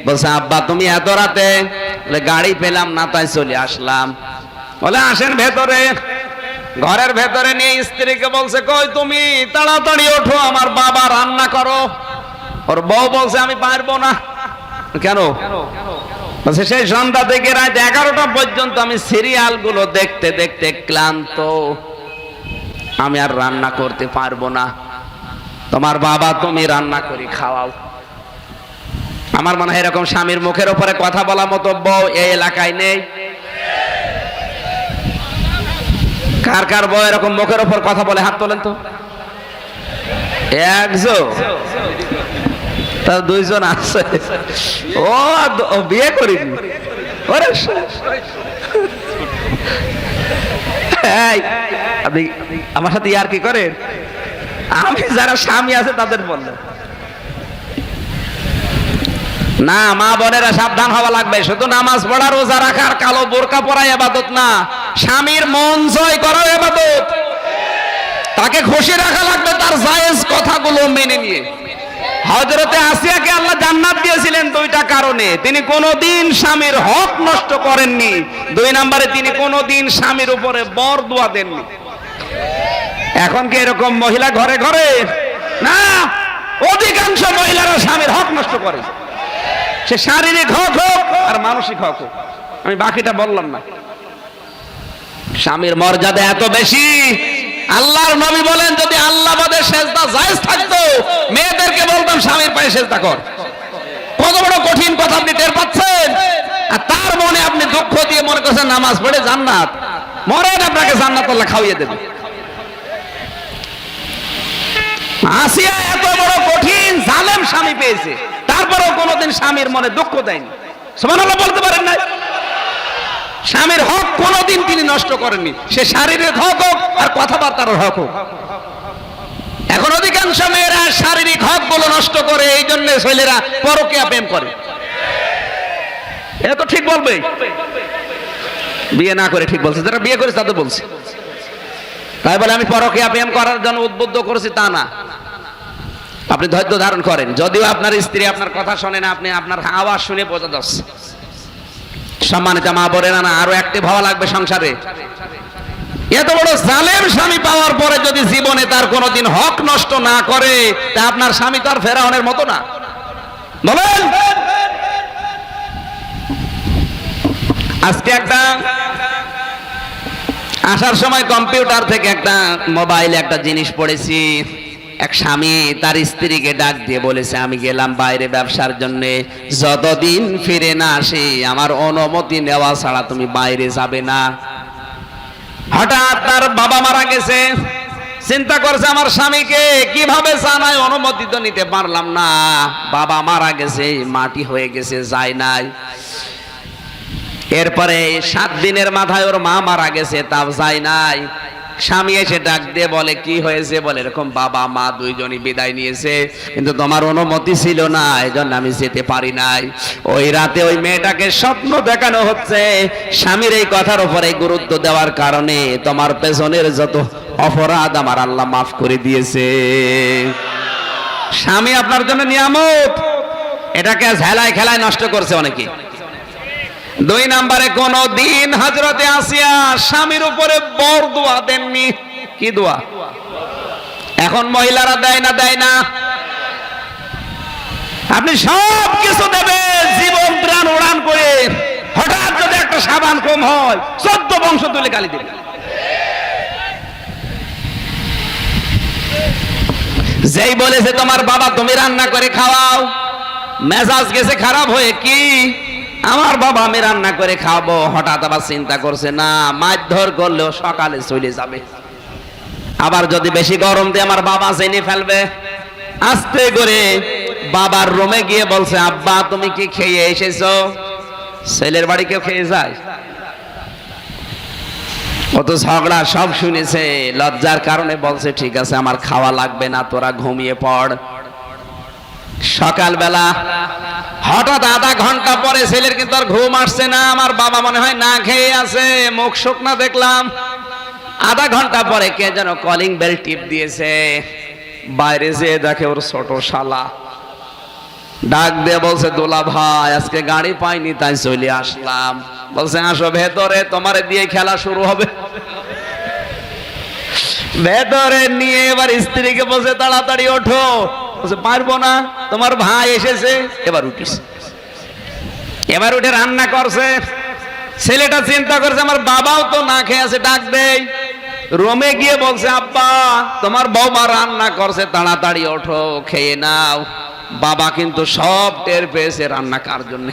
বলছে আব্বা তুমি এত রাতে গাড়ি পেলাম না তাই চলে আসলাম বলে আসেন ভেতরে ঘরের ভেতরে নিয়ে স্ত্রীকে বলছে কই তুমি তাড়াতাড়ি ওঠো আমার বাবা রান্না করো ওর বউ বলছে আমি পারবো না কেন বলছে সেই সন্ধ্যা থেকে রাত 11টা পর্যন্ত আমি সিরিয়াল গুলো দেখতে দেখতে ক্লান্ত আমি আর রান্না করতে পারবো না তোমার বাবা তুমি রান্না করে খাওয়াও আমার মনে হয় এরকম স্বামীর মুখের উপরে কথা বলা মতো বউ এই এলাকায় নেই কার কার বউ এরকম মুখের উপর কথা বলে হাত তোলেন তো একজন তার 2 জন আছে ও বিয়ে করিনি এই, আপনি আমার সাথে আর কি করেন? আমি যারা স্বামী আছে তাদের বললেন না, মা বোনেরা সাবধান হওয়া লাগবে। শুধু নামাজ পড়া, রোজা রাখার, কালো বোরকা পরা ইবাদত না, স্বামীর মন জয় করা ইবাদত। তাকে খুশি রাখা লাগবে তার জায়েজ কথাগুলো মেনে নিয়ে। হযরতে আসিয়াকে আল্লাহ জান্নাত দিয়েছিলেন দুইটা কারণে। তিনি কোনোদিন স্বামীর হক নষ্ট করেননি, দুই নম্বরে তিনি কোনোদিন স্বামীর উপরে বরদোয়া দেননি। এখন কি এরকম মহিলা ঘরে ঘরে? না, অধিকাংশ মহিলারা স্বামীর হক নষ্ট করে, সে শারীরিক হক হোক আর মানসিক হক হোক। আমি বাকিটা বললাম না। স্বামীর মর্যাদা এত বেশি, আল্লাহর নবী বলেন যদি আল্লাহ বাদে সেজদা জায়েজ থাকতো মেয়েদেরকে বলতাম স্বামীর পায়ে সেজদা কর। কত বড় কঠিন কথা আপনি টের পাচ্ছেন? আর তার মনে আপনি দুঃখ দিয়ে মনে করছেন নামাজ পড়ে জান্নাত, মরেন আপনাকে জান্নাত আল্লাহ খাওয়িয়ে দেবে। আসিয়া এত বড় কঠিন জালেম স্বামী পেয়েছে, তারপরেও কোনোদিন স্বামীর মনে দুঃখ দেয়নি। সুবহানাল্লাহ বলতে পারেন না? স্বামীর হক কোনোদিন তিনি নষ্ট করেননি, সে শারীরিক হক হোক আর কথাবার্তার হক হোক। এখন অধিকাংশ মেয়েরা শারীরিক হক গুলো নষ্ট করে, এই জন্য ছেলেরা পরকীয়া প্রেম করে। এটা তো ঠিক বলবে, বিয়ে না করে ঠিক বলছে, যারা বিয়ে করেছে তাদের বলছে। তাই বলে আমি পরকীয়া প্রেম করার জন্য উদ্বুদ্ধ করেছি তা না। আপনি ধৈর্য ধারণ করেন, যদিও আপনার স্ত্রী আপনার কথা শোনে না, আপনি আপনার আওয়াজ শুনে বোঝা যাচ্ছে। সম্মানিত মা বোনেরা, না আরো অ্যাক্টিভ হওয়া লাগবে সংসারে। এত বড় জালেম স্বামী পাওয়ার পরে যদি জীবনে তার কোনোদিন হক নষ্ট না করে, তা আপনার স্বামী তো আর ফেরাউনের মতো না। বলেন, আজকে একটা আসার সময় কম্পিউটার থেকে একটা মোবাইলে একটা জিনিস পড়েছি। এক স্বামী তার স্ত্রীকে ডাক দিয়ে বলেছে, আমি গেলাম বাইরে ব্যবসার জন্য, যতদিন ফিরে না আসি আমার অনুমতি নেওয়া ছাড়া তুমি বাইরে যাবে না। হঠাৎ তার বাবা মারা গেছে, চিন্তা করছে আমার স্বামীকে কিভাবে জানাই, অনুমতি তো নিতে পারলাম না। বাবা মারা গেছে, মাটি হয়ে গেছে, যায় নাই। এরপরে 7 দিনের মাথায় ওর মা মারা গেছে, তাও যায় নাই। স্বামী এসে ডাক দিয়ে বলে, কি হয়েছে? বলে এরকম বাবা মা দুইজনই বিদায় নিয়েছে, কিন্তু তোমার অনুমতি ছিল না, এজন্য আমি যেতে পারি নাই। ওই রাতে ওই মেয়েটাকে স্বপ্ন দেখানো হচ্ছে, স্বামীর এই কথার উপরে গুরুত্ব দেওয়ার কারণে তোমার পেছনের যত অপরাধ আমার আল্লাহ মাফ করে দিয়েছে। স্বামী আপনার জন্য নিয়ামত, এটাকে ঝেলায় খেলায় নষ্ট করছে অনেকে। 2 নম্বরে কোন দিন হযরতে আসিয়া স্বামীর উপরে বরদোয়া দেননি। কি দোয়া? এখন মহিলারা দেয় না, দেয় না? আপনি সব কিছু দেবেন, জীবন প্রাণ উড়ান করে, হঠাৎ যদি একটা সাবান কম হয় 14 বংশ তুলে গালি দেবে। যেই বলেছে তোমার বাবা তুমি রান্না করে খাওয়াও, মেজাজ গেছে খারাপ হয়ে, কি আমার বাবা আমি রান্না করে খাবো, হঠাৎ আবার চিন্তা করছে না মারধর করলেও সকালে চলে যাবে, আবার যদি বেশি গরম দিয়ে আমার বাবা জেনে ফেলবে। আস্তে করে বাবার রুমে গিয়ে বলছে, আব্বা তুমি কি খেয়ে এসেছো? ছেলের বাড়ি কেউ খেয়ে যায়? কত ঝগড়া সব শুনেছে, লজ্জার কারণে বলছে ঠিক আছে আমার খাওয়া লাগবে না, তোরা ঘুমিয়ে পড়। সকালবেলা হঠাৎ আধা ঘন্টা পরে ছেলের কিন্তু আর ঘুম আসছে না, আমার বাবা মনে হয় না খেয়ে আছে, মুখ শুকনা দেখলাম। আধা ঘন্টা পরে কে যেন কলিং বেল টিপ দিয়েছে, বাইরে যেয়ে দেখে ওর ছোট শালা। ডাক দিয়ে বলছে, দোলা ভাই আজকে গাড়ি পাইনি তাই চলে আসলাম। বলছে আসো ভেতরে, তোমার দিয়ে খেলা শুরু হবে। ভেতরে নিয়ে এবার স্ত্রীকে বলছে তাড়াতাড়ি ওঠো। বলছে পারবো না, তোমার ভাই এসেছে। এবার উঠিস, এবার উঠে রান্না করছে। ছেলেটা চিন্তা করছে আমার বাবাও তো না খেয়ে আছে, ডাক দেই। রুমে গিয়ে বলছে আব্বা তোমার বৌমা রান্না করছে, তাড়াতাড়ি ওঠো খেয়ে নাও। বাবা কিন্তু সব টের পেয়েছে রান্না কার জন্য।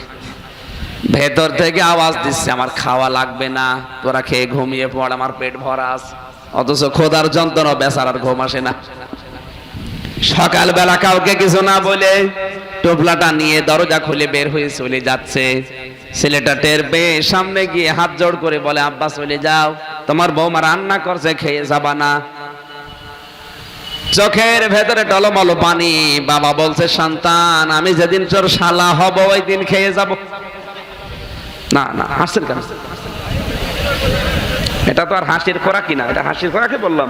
ভেতর থেকে আওয়াজ দিচ্ছে আমার খাওয়া লাগবে না, তোরা খেয়ে ঘুমিয়ে পড়, আমার পেট ভরা আছে। অথচ খোদার যন্ত্রণা বেচারার ঘুম আসে না। সকালবেলা কাউকে কিছু না বলে টোপলাটা নিয়ে দরজা খুলে বের হয়ে চলে যাচ্ছে। ছেলেটা টের পেয়ে সামনে গিয়ে হাত জোড় করে বলে আব্বা চলে যাও, তোমার বৌমা রান্না করছে, খেয়ে যাবা না? চোখের ভেতরে টলমল পানি। বাবা বলছে, সন্তান আমি যেদিন তোর শালা হব ওই দিন খেয়ে যাব। না না, হাসছেন কেন? এটা তো আর হাসির খোরাকি না, এটা হাসির খোরাকি বললাম।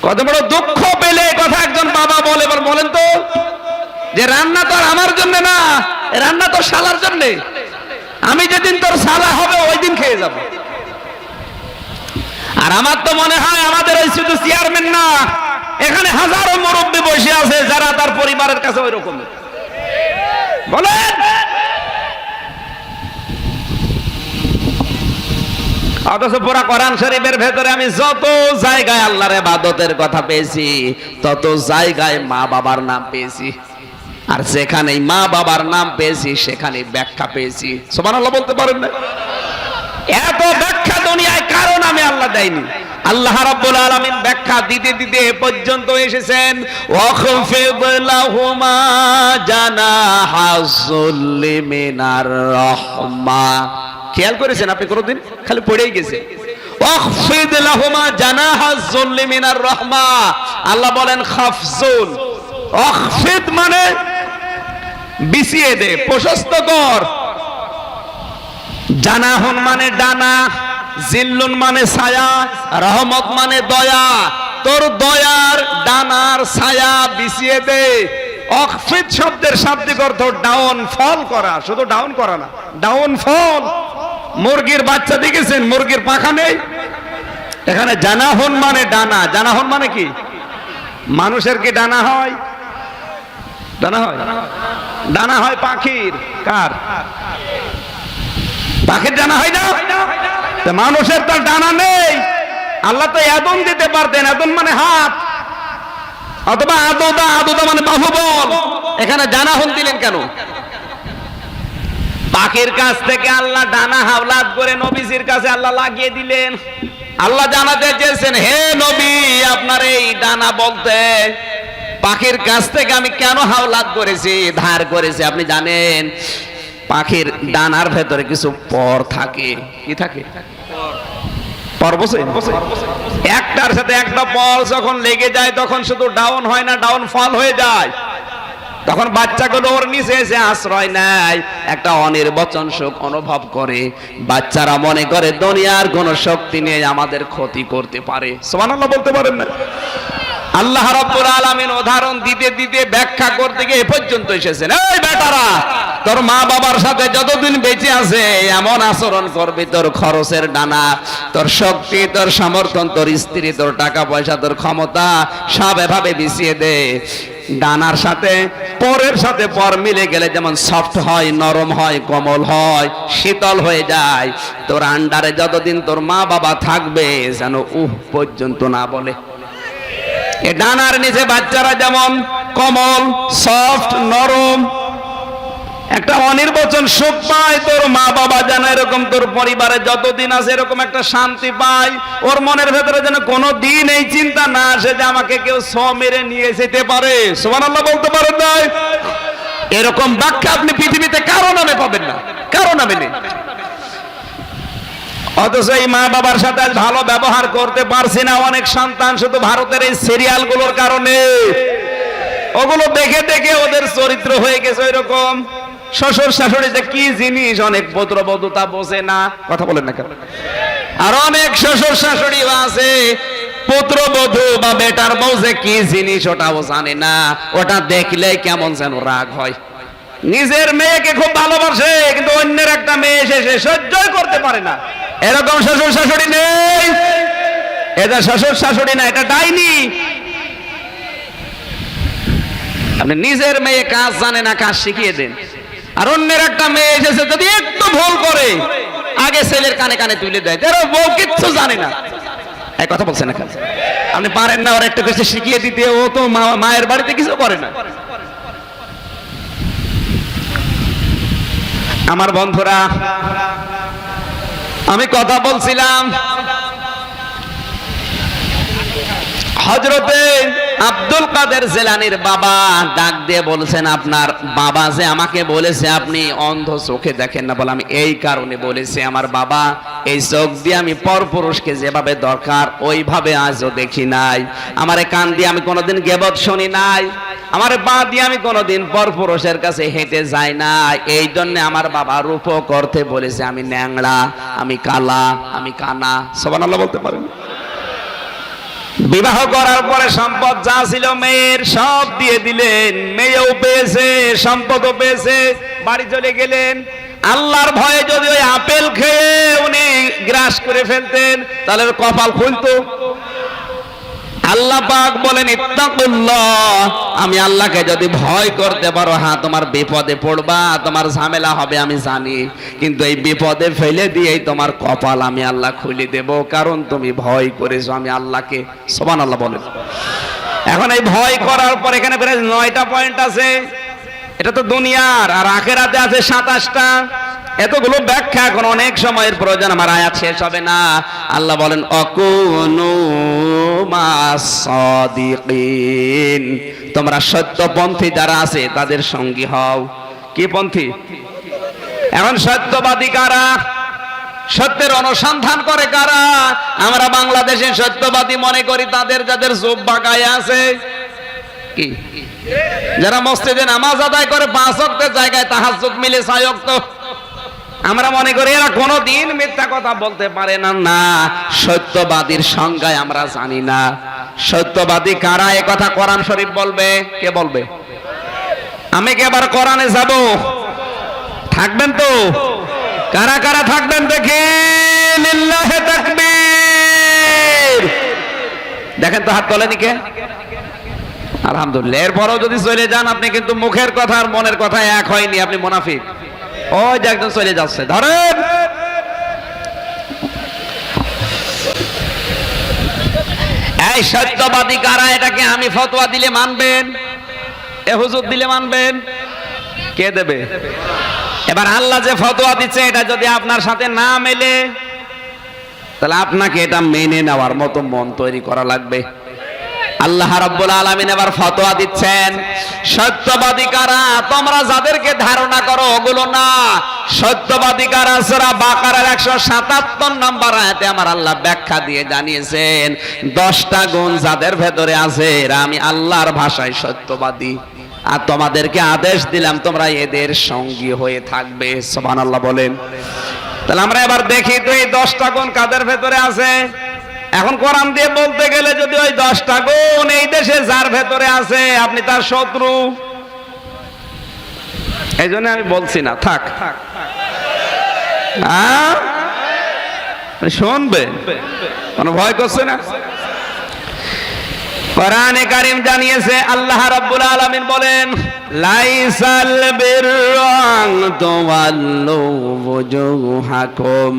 কত বড় দুঃখ পেলে কথা একজন বাবা বলে, বলেন তো, যে রান্না তো আর আমার জন্য না, রান্না তো শালার জন্য। আমি যেদিন তোর শালা হবে ওই দিন খেয়ে যাব। আর আমার তো মনে হয় আমাদের ওই শুধু চেয়ারম্যান না, এখানে হাজারো মুরব্বী বসে আছে যারা তার পরিবারের কাছে ওই রকম বলেন। অথচ পুরা কোরআন শরীফের ভেতরে আমি যত জায়গায় আল্লাহর ইবাদতের কথা পেয়েছি, তত জায়গায় মা বাবার নাম পেয়েছি। আর যেখানেই মা বাবার নাম পেয়েছি সেখানে ব্যাখ্যা পেয়েছি। সুবহানাল্লাহ বলতে পারেন না? এত ব্যাখ্যা দুনিয়ায় কারো নামে আল্লাহ দেয়নি। আল্লাহ রাব্বুল আলামিন ব্যাখ্যা দিতে দিতে এ পর্যন্ত এসেছেন, ওয়াখফিদ লাহুমা জানাহাযুল্লি মিনার রাহমা। খেয়াল করেছেন আপনি কোনদিন? খালি পড়েই গেছে। ওয়াখফিদ লাহুমা জানাহাযুল্লি মিনার রাহমা। আল্লাহ বলেন খাফজুল। ওয়াখফিদ মানে বিছিয়ে দে, প্রশস্ত কর। জানাহুন মানে ডানা, জিল্লুন মানে ছায়া, রহমত মানে দয়া। তোর দয়ার ডানার ছায়া বিছিয়ে দে। অখফিদ শব্দের শাব্দিক অর্থ ডাউন ফল করা, শুধু ডাউন করা না, ডাউন ফল। মুরগির বাচ্চা দেখেছেন? মুরগির পাখা নেই। এখানে জানাহুন মানে ডানা। জানাহুন মানে কি? মানুষের কি ডানা হয়? ডানা হয়? ডানা হয় পাখির। কার? পাখির ডানা হয় না? মানুষের তার ডানা নেই। আল্লাহ তো আদম দিতে পারতেন, আদম মানে হাত, অথবা আদোদা, আদোদা মানে বাহুবল। এখানে জানাহুন দিলেন কেন? পাখির কাছ থেকে আল্লাহ ডানা হাওলাত করে নবীজির কাছে আল্লাহ লাগিয়ে দিলেন। আল্লাহ জানাতে চেয়েছেন, হে নবী, আপনার এই ডানা বলতে পাখির কাছ থেকে আমি কেন হাওলাত করেছি, ধার করেছি? আপনি জানেন পাখির ডানার ভেতরে কিছু পর থাকে। কি থাকে? পর বসে একটার সাথে একটা পর যখন লেগে যায় তখন শুধু ডাউন হয় না, ডাউন ফল হয়ে যায়। তখন বাচ্চাগুলো ওর নিচে এসে আশ্রয় নেয়, একটা অনির্বচন সুখ অনুভব করে। বাচ্চারা মনে করে দুনিয়ার কোন শক্তি নিয়ে আমাদের ক্ষতি করতে পারে। সুবহানাল্লাহ বলতে পারেন না? আল্লাহ রাব্বুল আলামিন উদাহরণ দিতে দিতে ব্যাখ্যা করতে গিয়ে এ পর্যন্ত এসেছেন। এই বেটারা, তোর মা বাবার সাথে যতদিন বেঁচে আছে এমন আচরণ করবি, তোর খরচের ডানা, তোর শক্তি, তোর সমর্থন, তোর স্ত্রী, তোর টাকা পয়সা, তোর ক্ষমতা সব এভাবে বিছিয়ে দে। ডানার সাথে পরের সাথে পর মিলে গেলে যেমন সফট হয়, নরম হয়, কোমল হয়, শীতল হয়ে যায়। তোর আন্ডারে যতদিন তোর মা বাবা থাকবে যেন পর্যন্ত না বলে। এ ডানার নিচে বাচ্চারা যেমন কোমল, সফট, নরম, একটা অনির্বচন সুখ পায়, তোর মা বাবা যেন এরকম তোর পরিবারে যতদিন আছে এরকম একটা শান্তি পায়। ওর মনের ভেতরে যেন কোনো দিন এই চিন্তা না আসে যে আমাকে কেউ ছো মেরে নিয়ে যেতে পারে। সুবহানাল্লাহ বলতে পারেন না? এরকম ব্যাখ্যা আপনি পৃথিবীতে কারো নামে পাবেন না, কারো নামে নেই। অথচ এই মা বাবার সাথে ভালো ব্যবহার করতে পারছি না অনেক সন্তান, শুধু ভারতের এই সিরিয়াল গুলোর কারণে। ওগুলো দেখে দেখে ওদের চরিত্র হয়ে গেছে ওই রকম। শ্বশুর শাশুড়ি যে কি জিনিস অনেক পুত্রবধূ তা বোঝে না। কথা বলেন না কেন? আর অনেক শ্বশুর শাশুড়ি আছে পুত্রবধূ বা বেটার বউ যে কি জিনিস ওটাও জানে না। ওটা দেখলে কেমন যেন রাগ হয়। নিজের মেয়েকে খুব ভালোবাসে কিন্তু অন্যের একটা মেয়ে এসে সে সহ্যই করতে পারে না। এরকম শ্বশুর শাশুড়ি নেই? এটা শ্বশুর শাশুড়ি না, এটা ডাইনি। আপনি নিজের মেয়ে কাজ জানে না, কাজ শিখিয়ে দেন। আর অন্যের একটা মেয়ে এসেছে যদি একটু ভুল করে আগে ছেলের কানে কানে তুলে দেয়, বউ কিচ্ছু জানে না। এই কথা বলছেন না? আপনি পারেন না ওর একটু কিছু শিখিয়ে দিতে? ও তো মায়ের বাড়িতে কিছু করে না। আমার বন্ধুরা, আমি কথা বলছিলাম হযরতে আব্দুল কাদের জিলানীর বাবা ডাক দিয়ে বলছেন, আপনার বাবা যে আমাকে বলেছে আপনি অন্ধ চোখে দেখেন না, বলে আমি এই কারণে বলেছি, আমার বাবা এই চোখ দিয়ে আমি পরপুরুষকে যেভাবে দরকার ওইভাবে আজও দেখি নাই, আমার কান দিয়ে আমি কোনোদিন গীবত শুনি নাই, আমার পা দিয়ে আমি কোনোদিন পরপুরুষের কাছে হেঁটে যাই না, এই জন্য আমার বাবা রূপ করতে বলেছে আমি ন্যাংড়া, আমি কালা, আমি কানা। সুবহানাল্লাহ বলতে পারেন? বিবাহ করার পরে সম্পদ যা ছিল মেয়ের সব দিয়ে দিলেন, মেয়েও পেয়েছে সম্পদও পেয়েছে, বাড়ি চলে গেলেন। আল্লাহর ভয়ে যদি ওই আপেল খেয়ে উনি গ্রাস করে ফেলতেন তাহলে কপাল খুলতো। আল্লাহ পাক বলেন ইত্তাকুল্লাহ, আমি আল্লাহকে যদি ভয় করতে পারো, হ্যাঁ তোমার বিপদে পড়বা, তোমার ঝামেলা হবে আমি জানি, কিন্তু এই বিপদে ফেলে দিয়েই তোমার কপাল আমি আল্লাহ খুলে দেব, কারণ তুমি ভয় করেছো আমি আল্লাহকে। সুবহানাল্লাহ বলেন। এখন এই ভয় করার পর এখানে প্রায় 9টা পয়েন্ট আছে, এটা তো দুনিয়ার, আর আখিরাতে আছে 27টা। এতগুলো ব্যাখ্যা এখন অনেক সময়ের প্রয়োজন, আমার আয়াত শেষ হবে না। আল্লাহ বলেন অকুনু মাস সাদিকিন, তোমরা সত্যপন্থী যারা আছে তাদের সঙ্গী হও। কি পন্থী? এখন সত্যবাদী কারা? সত্যের অনুসন্ধান করে কারা? আমরা বাংলাদেশে সত্যবাদী মনে করি তাদের যাদের জুব্বা গায়ে আছে, কি যারা মসজিদে নামাজ আদায় করে 5 ওয়াক্তের জায়গায় তাহাজ্জুদ মিলে 6 ওয়াক্ত। আমরা মনে করি এরা কোনোদিন মিথ্যা কথা বলতে পারে না। না, সত্যবাদীর সংজ্ঞায় আমরা জানি না। সত্যবাদী কারা এ কথা কোরআন শরীফ বলবে। কে বলবে? আমি কি এবার কোরআনে যাব? থাকবেন তো? কারা কারা থাকবেন দেখি? লিল্লাহি তাকবীর। দেখেন তো হাত তোলেনি কে? আলহামদুলিল্লাহ। এরপরও যদি চলে যান আপনি কিন্তু মুখের কথা আর মনের কথা এক হয়নি, আপনি মুনাফিক। ওই যে একজন চলে যাচ্ছে, ধরেন। এই সত্যবাদী কারা? এটাকে আমি ফতোয়া দিলে মানবেন? এ হুজুর দিলে মানবেন? কে দেবে? এবার আল্লাহ যে ফতোয়া দিচ্ছে এটা যদি আপনার সাথে না মেলে তাহলে আপনাকে এটা মেনে নেওয়ার মতো মন তৈরি করা লাগবে। আল্লাহ রাব্বুল আলামিন এবার ফতোয়া দিচ্ছেন, সত্যবাদী কারা? তোমরা যাদেরকে ধারণা করো ওগুলো না। সত্যবাদী কারা? সূরা বাকারার 177 নম্বর আয়াতে আমার আল্লাহ ব্যাখ্যা দিয়ে জানিয়েছেন 10টা গুণ যাদের ভেতরে আছে এরা আমি আল্লাহর ভাষায় সত্যবাদী, আর তোমাদেরকে আদেশ দিলাম তোমরা এদের সঙ্গী হয়ে থাকবে। সুবহানাল্লাহ বলেন। তাহলে আমরা এবার দেখি তো এই 10টা গুণ কাদের ভেতরে আছে। এখন কোরআন দিয়ে বলতে গেলে যদি ওই 10টা গুণ এই দেশে যার ভেতরে আছে আপনি তার শত্রু, এই জন্য আমি বলছি না, থাক। শুনবে, কোনো ভয় করছে না? কোরআনে কারীম জানিয়েছে, আল্লাহ রাব্বুল আলামিন বলেন লাইসাল বিররান তুওয়াল্লু ওয়াজুহাকুম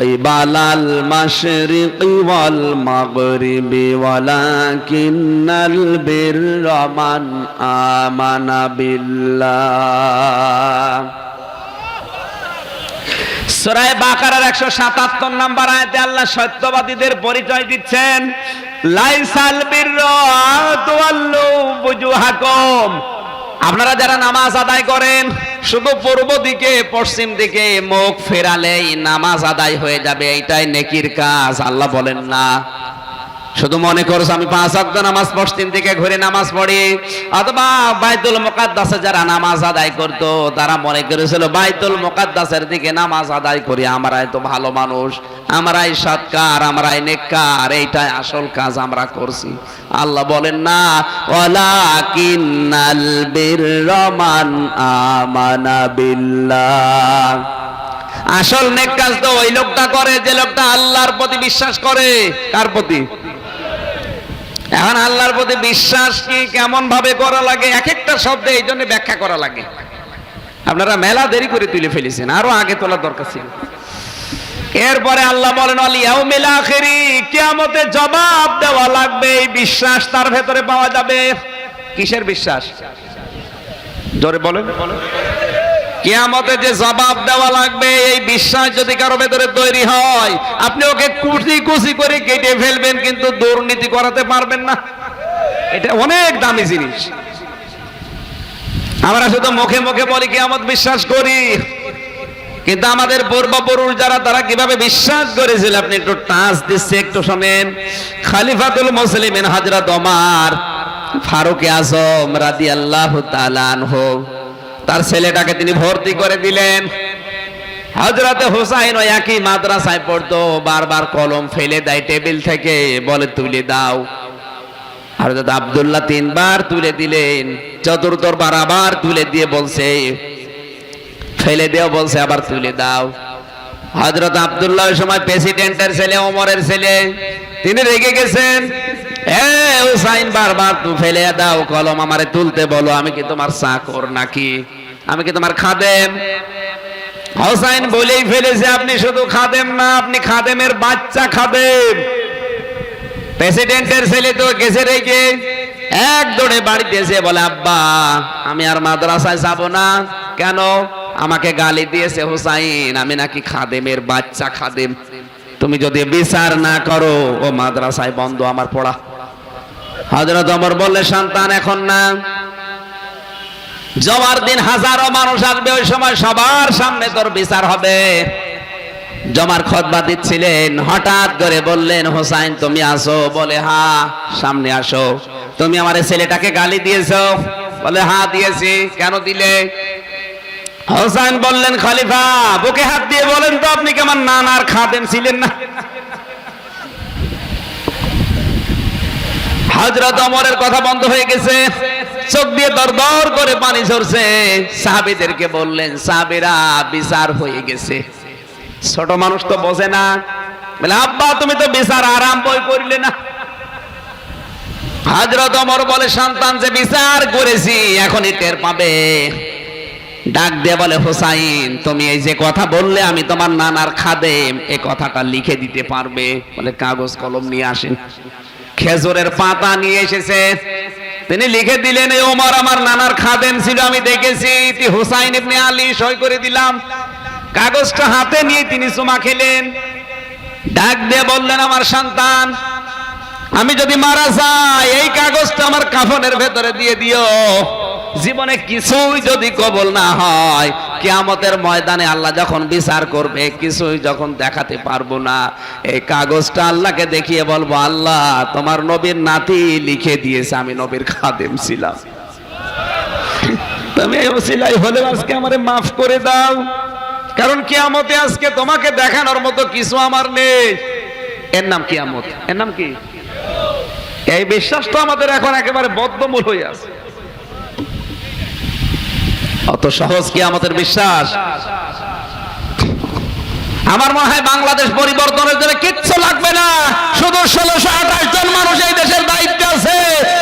কিবালাল মাশরিকি ওয়াল মাগরিবি ওয়ালাকিন্নাল বিররা মান আমানা বিল্লাহ। সূরা বাকারার 177 নম্বর আয়াতে আল্লাহ সত্যবাদীদের পরিচয় দিচ্ছেন, লাইসাল বিররা তুওয়াল্লু ওয়াজুহাকুম, আপনারা যারা নামাজ আদায় করেন শুধু পূর্ব দিকে পশ্চিম দিকে মুখ ফেরালেই নামাজ আদায় হয়ে যাবে, এইটাই নেকির কাজ। আল্লাহ বলেন না। শুধু মনে করছো আমি 5 ওয়াক্ত নামাজ পশ্চিম দিকে ঘুরে নামাজ পড়ি, অথবা বাইতুল মুকাদ্দাসে যারা নামাজ আদায় করতো তারা মনে করেছিল বাইতুল মুকাদ্দাসের দিকে নামাজ আদায় করি আমরাই তো ভালো মানুষ, আমরাই সৎকার, আমরাই নেককার, এইটাই আসল কাজ আমরা করছি। আল্লাহ বলেন না, ওয়ালাকিন্নাল বিররা মান আমানা বিল্লাহ। আসল নেক কাজ তো ওই লোকটা করে যে লোকটা আল্লাহর প্রতি বিশ্বাস করে। কার প্রতি? এখন আল্লাহর প্রতি বিশ্বাস কি কেমন ভাবে করা লাগে, এক একটা শব্দে এই জন্য ব্যাখ্যা করা লাগে। আপনারা মেলা দেরি করে তুলে ফেলেছেন, আরো আগে তোলার দরকার ছিল। এরপরে আল্লাহ বলেন ওয়াল ইয়াউমিল আখিরি, কিয়ামতে জবাব দেওয়া লাগবে, এই বিশ্বাস তার ভেতরে পাওয়া যাবে। কিসের বিশ্বাস? জোরে বলেন। কিয়ামতে যে জবাব দেওয়া লাগবে এই বিশ্বাস যদি কারো ভেতরে তৈরি হয়, আপনি ওকে কুচি কুচি করে কেটে ফেলবেন কিন্তু দুর্নীতি করাতে পারবেন না। এটা অনেক দামি জিনিস। আমরা শুধু মুখে মুখে বলি কিয়ামত বিশ্বাস করি, কিন্তু আমাদের পূর্বপুরুষ যারা তারা কিভাবে বিশ্বাস করেছিল আপনি একটু টাচ দিচ্ছে, একটু শোনেন। খলিফাতুল মুসলিমিন হযরত ওমর ফারুক আজম রাদিয়াল্লাহু তাআলা আনহু তার ছেলেটাকে তিনি ভর্তি করে দিলেন। হযরতে হুসাইন ওই একই মাদ্রাসায় পড়তো, বারবার কলম ফেলে দেয় টেবিল থেকে, বলে তুলে দাও। হযরত আব্দুল্লাহ 3 বার তুলে দিলেন, চতুর্থবার আবার তুলে দিয়ে বলছে ফেলে দেও, বলছে আবার তুলে দাও। হযরত আব্দুল্লাহ ওই সময় প্রেসিডেন্টের ছেলে, ওমরের ছেলে, তিনি রেগে গেছেন। হুসাইন বারবার তু ফেলে দাও কলম, আমারে তুলতে বলো, আমি কি তোমার চাকর নাকি, আমি কি তোমার খাদেম? হুসাইন বলেই ফেলেছে আপনি শুধু খাদেম না, আপনি খাদেমের বাচ্চা খাদেম। প্রেসিডেন্টের ছেলে তো গেছে রেগে, এক দৌড়ে বাড়িতে এসে বলে আব্বা আমি আর মাদ্রাসায় যাব না। কেন? আমাকে গালি দিয়েছে হুসাইন, আমি নাকি খাদেমের বাচ্চা খাদেম। তুমি যদি বিচার না করো ও মাদ্রাসায় বন্ধ আমার পড়া। হযরত ওমর বললে সন্তান এখন না, জমার দিন হাজারো মানুষ আসবে, ওই সময় সবার সামনে তোর বিচার হবে। জমার খুতবা দিচ্ছিলেন, হঠাৎ করে বললেন হুসাইন তুমি আসো? বলে হ্যাঁ। সামনে আসো। তুমি আমার ছেলেটাকে গালি দিয়েছো? বলে হ্যাঁ দিয়েছি। কেন দিলে? হুসাইন বললেন খলিফা বুকে হাত দিয়ে বলেন তো আপনি কি আমার নানার খাদেম ছিলেন না? হযরত ওমরের কথা বন্ধ হয়ে গেছে, চোখ দিয়ে দরদর করে পানি ঝরছে। সাহাবীদেরকে বললেন সাহাবীরা বিচার হয়ে গেছে। ছোট মানুষ তো বোঝে না, বলে আব্বা তুমি তো বিচার আরাম বই করলে না। হযরত ওমর বলে সন্তান যে বিচার করেছি এখনই টের পাবে। ডাক দিয়ে বলে হুসাইন তুমি এই যে কথা বললে আমি তোমার নানার খাদেম, এই কথাটা লিখে দিতে পারবে? বলে কাগজ কলম নিয়ে আসেন। খেজুরের পাতা নিয়ে এসেছে, তিনি লিখে দিলেন এই ওমর আমার নানার খাদেম ছিল, আমি দেখেছি, হুসাইন ইবনে আলী, সই করে দিলাম। কাগজটা হাতে নিয়ে তিনি চুমা খেলেন। ডাক দিয়ে বললেন আমার সন্তান আমি যদি মারা যাই এই কাগজটা আমার কাফনের ভেতরে দিয়ে দিও। জীবনে কিছুই যদি কবুল না হয়, কিয়ামতের ময়দানে আল্লাহ যখন বিচার করবে কিছুই যখন দেখাতে পারবো না, এই কাগজটা আল্লাহকে দেখিয়ে বলবো আল্লাহ তোমার নবীর নাতি লিখে দিয়েছে আমি নবীর খাদেম ছিলাম, তুমি এই ওসিলাই হলে আজকে আমারে মাফ করে দাও। কারণ কিয়ামতে আজকে তোমাকে দেখানোর মতো কিছু আমার নেই। এর নাম কিয়ামত। এর নাম কি? এই বিশ্বাস তো আমাদের এখন একেবারে বদ্ধমূল হয়ে আছে। অত সহজ কিয়ামতের বিশ্বাস। আমার মনে হয় বাংলাদেশ পরিবর্তনের জন্য কিচ্ছু লাগবে না, শুধু 1628 জন মানুষ এই দেশের দায়িত্বে আছে,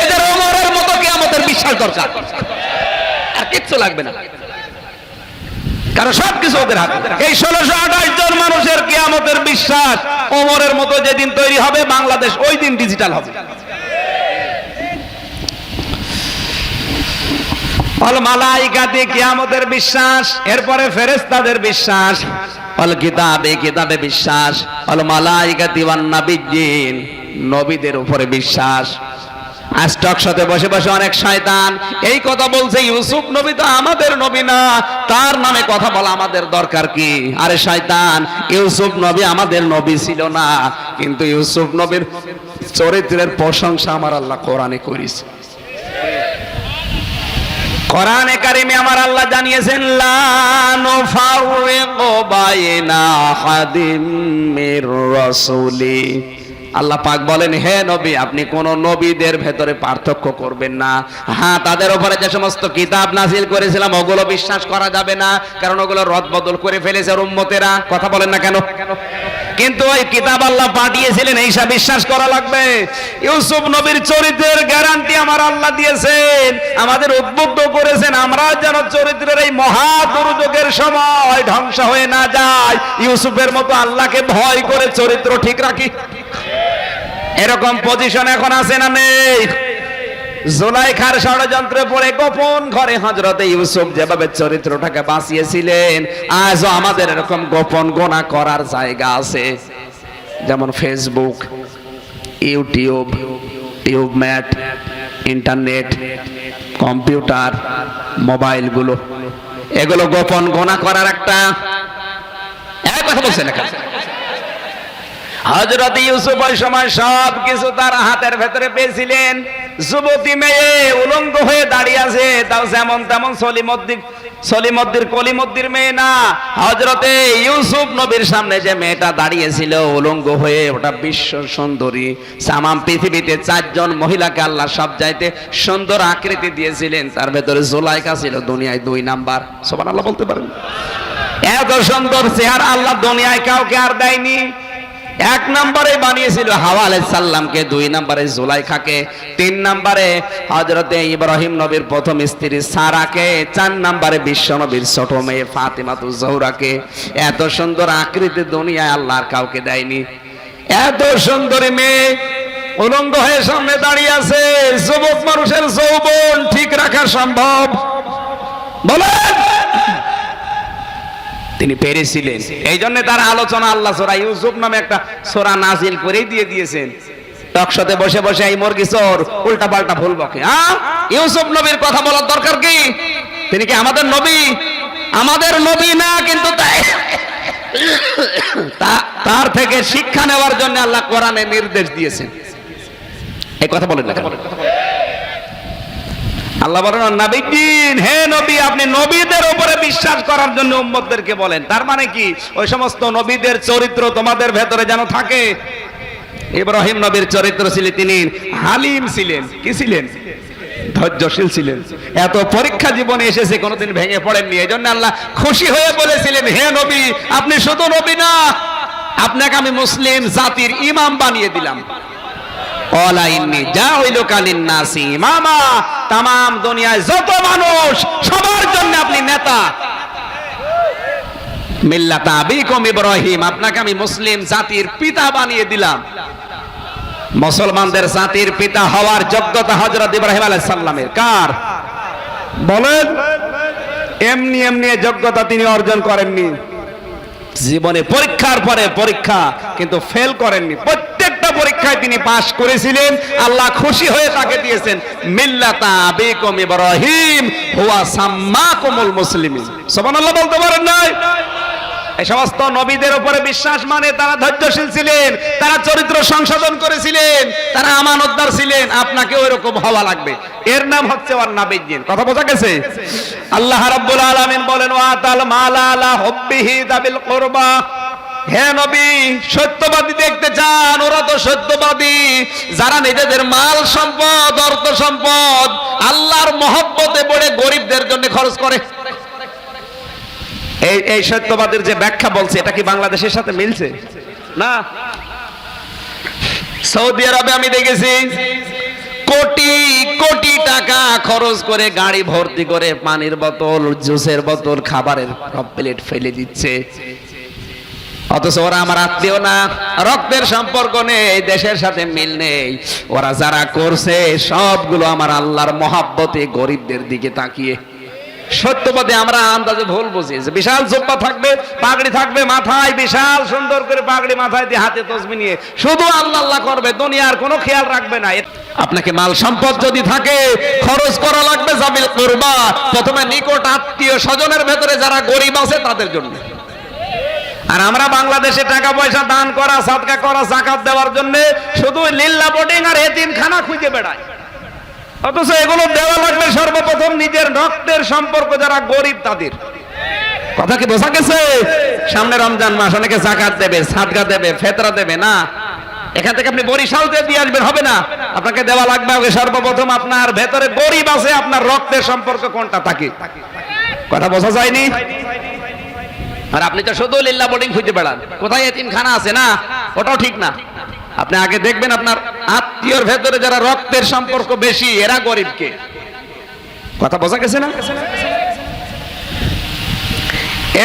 এদের ওমরের মতো কিয়ামতের বিশ্বাস দরকার, আর কিচ্ছু লাগবে না। কারণ সবকিছু ওদের হাতে। এই 1628 জন মানুষের কিয়ামতের বিশ্বাস ওমরের মতো যেদিন তৈরি হবে বাংলাদেশ ওই দিন ডিজিটাল হবে। অল মালাইকাতে কিয়ামতের বিশ্বাস, এরপরে ফেরেশতাদের বিশ্বাস, অল কিতাবে কিতাবে বিশ্বাস, অল মালাইকাতি ওয়ান নাবিয়্যিন নবীদের উপরে বিশ্বাস। আজ টকশোতে বসে বসে অনেক শয়তান এই কথা বলছে ইউসুফ নবী তো আমাদের নবী না, তার নামে কথা বলা আমাদের দরকার কি? আরে শয়তান, ইউসুফ নবী আমাদের নবী ছিল না, কিন্তু ইউসুফ নবীর চরিত্রের প্রশংসা আমার আল্লাহ কোরআনে করেছে। কোরআনে কারিমে আমার আল্লাহ জানিয়েছেন লা নুফাররিকু বাইনা আহাদিম মির রাসূলি। আল্লাহ পাক বলেন হে নবী আপনি কোন নবীদের ভেতরে পার্থক্য করবেন না। হ্যাঁ তাদের উপরে যে সমস্ত কিতাব নাজিল করেছিলাম ওগুলো বিশ্বাস করা যাবে না, কারণ ওগুলো রদবদল করে ফেলেছে উম্মতেরা। কথা বলেন না কেন? কিন্তু ওই কিতাব আল্লাহ পাঠিয়েছিলেন এইসব বিশ্বাস করা লাগবে। ইউসুফ নবীর চরিত্রের গ্যারান্টি আমার আল্লাহ দিয়েছেন, আমাদের উদ্বুদ্ধ করেছেন আমরা যেন চরিত্রের এই মহা দুর্যোগের সময় ধ্বংস হয়ে না যায়, ইউসুফের মতো আল্লাহকে ভয় করে চরিত্র ঠিক রাখি। এরকম পজিশন এখন আছে না নেই? জুলাইখার ষড়যন্ত্রে পড়ে গোপন ঘরে হযরতে ইউসুফ যেভাবে চরিত্রটাকে বাঁচিয়েছিলেন, আজও আমাদের এরকম গোপন গোনা করার জায়গা আছে। যেমন ফেসবুক, ইউটিউব, টিউবম্যাট, ইন্টারনেট, কম্পিউটার, মোবাইলগুলো, এগুলো গোপন গোনা করার একটা কথা বলছেন এখানে। হযরত ইউসুফ ওই সময় সব কিছু তার হাতের ভেতরে পেয়েছিলেন। যুবতী মেয়ে উলঙ্গ হয়ে দাঁড়িয়ে আছে, তাও যেমন তেমন সলিমদ্দির কলিমদ্দির মেয়ে না। হযরতে ইউসুফ নবীর সামনে যে মেয়েটা দাঁড়িয়েছিল উলঙ্গ হয়ে, ওটা বিশ্ব সুন্দরী। তামাম পৃথিবীতে 4 জন মহিলাকে আল্লাহ সব চাইতে সুন্দর আকৃতি দিয়েছিলেন, তার ভেতরে জুলাইখা ছিল দুনিয়ায় 2 নাম্বার। সুবহানাল্লাহ বলতে পারেন? এত সুন্দর চেহারা আল্লাহ দুনিয়ায় কাউকে আর দেয়নি। 1 নম্বরে বানিয়েছিল হাওয়া আলাইহিস সালামকে, 2 নম্বরে জুলাইখাকে, 3 নম্বরে হযরতে ইব্রাহিম নবীর প্রথম স্ত্রী সারাকে, 4 নম্বরে বিশ্ব নবীর ছোট মেয়ে ফাতিমাতুজ জোহরাকে। এত সুন্দর আকৃতি দুনিয়ায় আল্লাহ আর কাউকে দেয়নি। এত সুন্দরী মেয়ে উলঙ্গ হয়ে সামনে দাঁড়িয়ে আছে। যুবক মানুষের যৌবন ঠিক রাখা সম্ভব? বলেন। তিনি পেরেছিলেন, এই জন্য তার আলোচনা আল্লাহ সূরা ইউসুফ নামে একটা সূরা নাজিল করে দিয়েছেন। টকশোতে বসে বসে এই মুরগি চোর উল্টা পাল্টা ভুল বকে। ইউসুফ নবীর কথা বলার দরকার কি? তিনি কি আমাদের নবী? আমাদের নবী না, কিন্তু তার থেকে শিক্ষা নেওয়ার জন্য আল্লাহ কোরআনে নির্দেশ দিয়েছেন। এই কথা বলেন না, আল্লাহ বলেন নবীন, হে নবী, আপনি নবীদের উপরে বিশ্বাস করার জন্য উম্মতদেরকে বলেন। তার মানে কি? ওই সমস্ত নবীদের চরিত্র তোমাদের ভেতরে যেন থাকে। ইব্রাহিম নবীর চরিত্র ছিল, তিনি হালিম ছিলেন। কি ছিলেন? ধৈর্যশীল ছিলেন। এত পরীক্ষা জীবনে এসেছে, কোনোদিন ভেঙে পড়েননি। এই জন্য আল্লাহ খুশি হয়ে বলেছিলেন, হে নবী, আপনি শুধু নবী না, আপনাকে আমি মুসলিম জাতির ইমাম বানিয়ে দিলাম। তামাম দুনিয়ায় যত মানুষ, সবার জন্য আপনি নেতা। মিল্লাতা আবিকুম ইব্রাহিম, আপনাকে আমি মুসলিম জাতির পিতা বানিয়ে দিলাম। মুসলমানদের জাতির পিতা হওয়ার যোগ্যতা হযরত ইব্রাহিম আলাইহিস সালামের। কার? বলেন। এমনি এমনি যোগ্যতা তিনি অর্জন করেননি। জীবনে পরীক্ষার পরে পরীক্ষা, কিন্তু ফেল করেননি। প্রত্যেকটা পরীক্ষায় তিনি পাশ করেছিলেন। আল্লাহ খুশি হয়ে তাকে দিয়েছেন মিল্লাতা আবিকুম ইব্রাহিম হুয়া সাম্মাকুমুল মুসলিমিন। সুবহানাল্লাহ বলতে পারেন না? এই সমস্ত নবীদের উপরে বিশ্বাস মানে তারা ধৈর্যশীল ছিলেন, তারা চরিত্র সংশোধন করেছিলেন, তারা আমানতদার ছিলেন। আপনাকে ওইরকম হওয়া লাগবে। এর নাম হচ্ছে ওয়ান্নাবিয়্যিন। কথা বোঝা গেছে? আল্লাহ রাব্বুল আলামিন বলেন ওয়াতাল মালা আলা হুব্বিহি দাবিল কুরবা। হে নবী, সত্যবাদী দেখতে চান? ওরা তো সত্যবাদী যারা নিজেদের মাল সম্পদ, অর্থ সম্পদ আল্লাহর মহব্বতে পড়ে গরিবদের জন্য খরচ করে। এই সত্যবাদের যে ব্যাখ্যা বলছে, এটা কি বাংলাদেশের সাথে মিলছে? না। সৌদি আরবে আমি দেখেছি কোটি কোটি টাকা খরচ করে গাড়ি ভর্তি করে পানির বোতল, জুসের বোতল, খাবারের সব প্লেট ফেলে দিচ্ছে। অথচ ওরা আমার আত্মীয় না, রক্তের সম্পর্ক নেই, দেশের সাথে মিল নেই। ওরা যারা করছে সবগুলো আমার আল্লাহর মহব্বতে গরিবদের দিকে তাকিয়ে। সত্যবাদী আমরা আন্দাজে ভুল বুঝি যে বিশাল জুব্বা থাকবে, পাগড়ি থাকবে মাথায়, বিশাল সুন্দর করে পাগড়ি মাথায় দিয়ে হাতে তসবিহ নিয়ে শুধু আল্লাহ আল্লাহ করবে, দুনিয়ার কোনো খেয়াল রাখবে না। আপনাকে মাল সম্পদ যদি থাকে, খরচ করা লাগবে জাবিল কুরবা, প্রথমে নিকট আত্মীয় স্বজনের ভেতরে যারা গরিব আছে তাদের জন্য। আর আমরা বাংলাদেশে টাকা পয়সা দান করা, সাদকা করা, যাকাত দেওয়ার জন্য শুধু লিল্লা বোর্ডিং আর এতিমখানা খুঁজে বেড়ায়। অথচ এগুলো দেওয়া লাগবে সর্বপ্রথম নিজের রক্তের সম্পর্ক যারা গরিব তাদের। কথা কি বোঝা গেছে? সামনে রমজান মাস, অনেকে যাকাত দেবে, সাদকা দেবে, ফেতরা দেবে না। এখান থেকে আপনি বরিশাল দিয়ে আসবেন, হবে না। আপনাকে দেওয়া লাগবে আগে সর্বপ্রথম আপনার ভেতরে গরিব আছে, আপনার রক্তের সম্পর্ক কোনটা থাকে। কথা বোঝা যায়নি? আর আপনি তো শুধু লিল্লা বোর্ডিং খুঁজে বেড়ান, কোথায় এতিমখানা আছে না, ওটাও ঠিক না। আপনি আগে দেখবেন আপনার আত্মীয়র ভেতরে যারা রক্তের সম্পর্ক বেশি, এরা গরিবকে। কথা বোঝা গেছে না?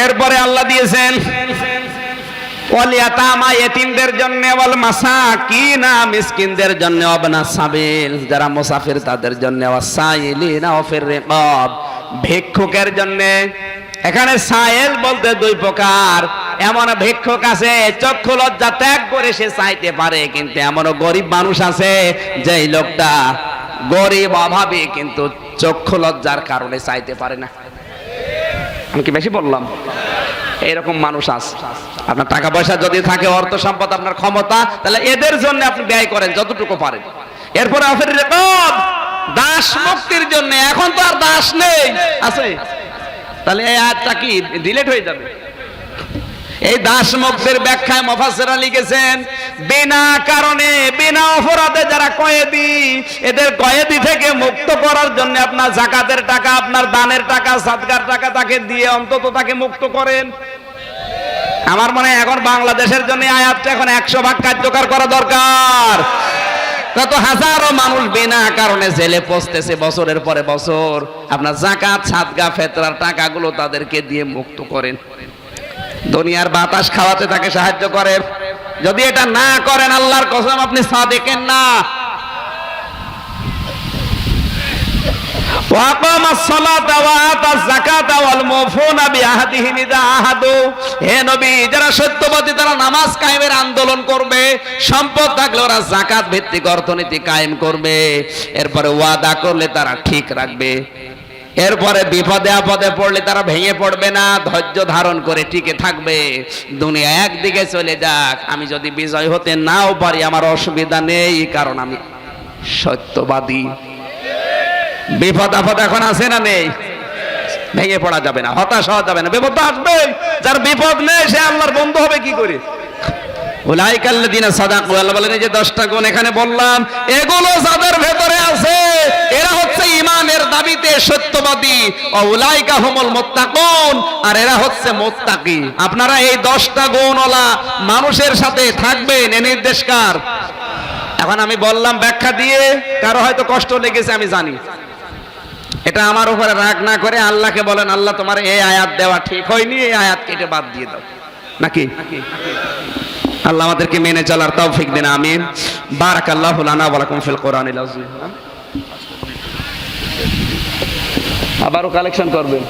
এরপরে আল্লাহ দিয়েছেন ওয়াল ইয়াতামা, এতিমদের জন্য, ওয়াল মাসাকিনা, মিসকিনদের জন্য, ওয়াবনা সাবিল, যারা মুসাফির তাদের জন্য, ওয়াসাইলিনা ওয়া ফির রিকাব, ভিক্ষুকের জন্য। এখানে সায়েল বলতে 2 প্রকার। এমন ভিক্ষুক আছে চক্ষু লজ্জা ত্যাগ করে সে চাইতে পারে, কিন্তু এমনও গরিব মানুষ আছে যেই লোকটা গরিব অভাবী কিন্তু চক্ষু লজ্জার কারণে চাইতে পারে না। আমি কি বেশি বললাম? এরকম মানুষ আছে। আপনার টাকা পয়সা যদি থাকে, অর্থ সম্পদ, আপনার ক্ষমতা, তাহলে এদের জন্য আপনি ব্যয় করেন যতটুকু পারেন। এরপরে অফের রেকর্ড দাস মুক্তির জন্য। এখন তো আর দাস নেই, আছে? তাহলে এই আয়াতটা কি ডিলিট হয়ে যাবে? এই দাস মুক্তির ব্যাখ্যায় মুফাসসিররা লিখেছেন, বিনা কারণে বিনা অপরাধে যারা কয়েদি, এদের কয়েদি থেকে মুক্ত করার জন্য আপনার যাকাতের টাকা, আপনার দানের টাকা, সাদকার টাকা তাকে দিয়ে অন্তত তাকে মুক্ত করেন। আমার মনে হয় এখন বাংলাদেশের জন্য আয়াতটা এখন 100 ভাগ কার্যকর করা দরকার। কত হাজারো মানুষ বিনা কারণে জেলে পচতেছে বছরের পরে বছর। আপনার যাকাত, সাদকা, ফিতরার টাকাগুলো তাদেরকে দিয়ে মুক্ত করেন। দুনিয়ার বাতাস খাওয়াতে তাকে সাহায্য করেন। যদি এটা না করেন, আল্লাহর কসম আপনি সাদেকেন না। হে নবী, যারা সত্যবাদী তারা নামাজ কায়েমের আন্দোলন করবে, সম্পদ থাকলে ওরা যাকাত ভিত্তিক অর্থনীতি কায়েম করবে, এরপরে ওয়াদা করলে তারা ঠিক রাখবে, এরপরে বিপদে আপদে পড়লে তারা ভেঙে পড়বে না, ধৈর্য ধারণ করে টিকে থাকবে। দুনিয়া একদিকে চলে যাক, আমি যদি বিজয় হতে নাও পারি আমার অসুবিধা নেই, কারণ আমি সত্যবাদী। বিপদ আপদ এখন আছে না নেই? ভেঙে পড়া যাবে না, হতাশ হওয়া যাবে না। বিপদ আসবে, যার বিপদ নেই সে আল্লাহর বন্ধু হবে কি করে? উলাইকাল্লাযিনা সাদাকু, আল্লাহ বলেন এই যে 10টা গুণ এখানে বললাম, এগুলো যাদের ভেতরে আছে এরা হচ্ছে ঈমানের দাবিতে সত্যবাদী। উলাইকা হুমুল মুত্তাকুন, আর এরা হচ্ছে মুত্তাকি। আপনারা এই 10টা গুণওয়ালা মানুষের সাথে থাকবেন, এ নির্দেশ কার? এখন আমি বললাম ব্যাখ্যা দিয়ে, কারো হয়তো কষ্ট লেগেছে আমি জানি। এটা আমার উপরে রাগ না করে আল্লাহকে বলেন, আল্লাহ তোমার এই আয়াত দেওয়া ঠিক হয়নি, এই আয়াত কেটে বাদ দিয়ে দাও, নাকি? আল্লাহ আমাদেরকে মেনে চলার তৌফিক দেন, আমিন। বারাকাল্লাহু লানা ওয়া লাকুম ফিল কোরআনিল আযীম। আবারও কালেকশন করবেন,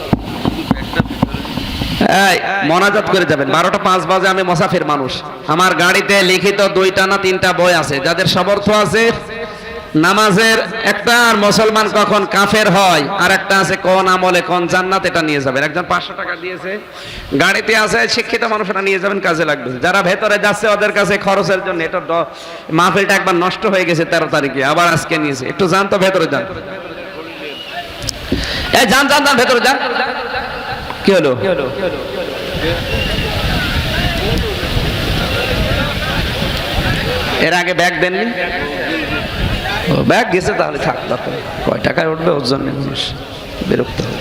এই মোনাজাত করে যাবেন। 12টা 5 বাজে আমি মুসাফির মানুষ, আমার গাড়িতে লিখিত 2টা না 3টা বই আছে। যাদের সামর্থ্য আছে নামাজের একটা, আর মুসলমান কখন কাফের হয়, আর একটা আছে কোন আমলে কোন জান্নাত, এটা নিয়ে যাবেন। একজন 500 টাকা দিয়েছে, গাড়িতে আছে, শিক্ষিত মানুষরা নিয়ে যাবেন, কাজে লাগবে। যারা ভেতরে যাচ্ছে ওদের কাছে খরচের জন্য, এটা মাহফিলটা একবার নষ্ট হয়ে গেছে 13 তারিখে, আবার আজকে নিয়েছে। একটু যান তো ভেতরে যান, এই যান যান যান ভেতরে যান। কি হলো? এর আগে ব্যাগ দেননি? ব্যাগ গেছে, তাহলে থাক, কয় টাকায় উঠবে ওর জন্য বিরক্ত হবে।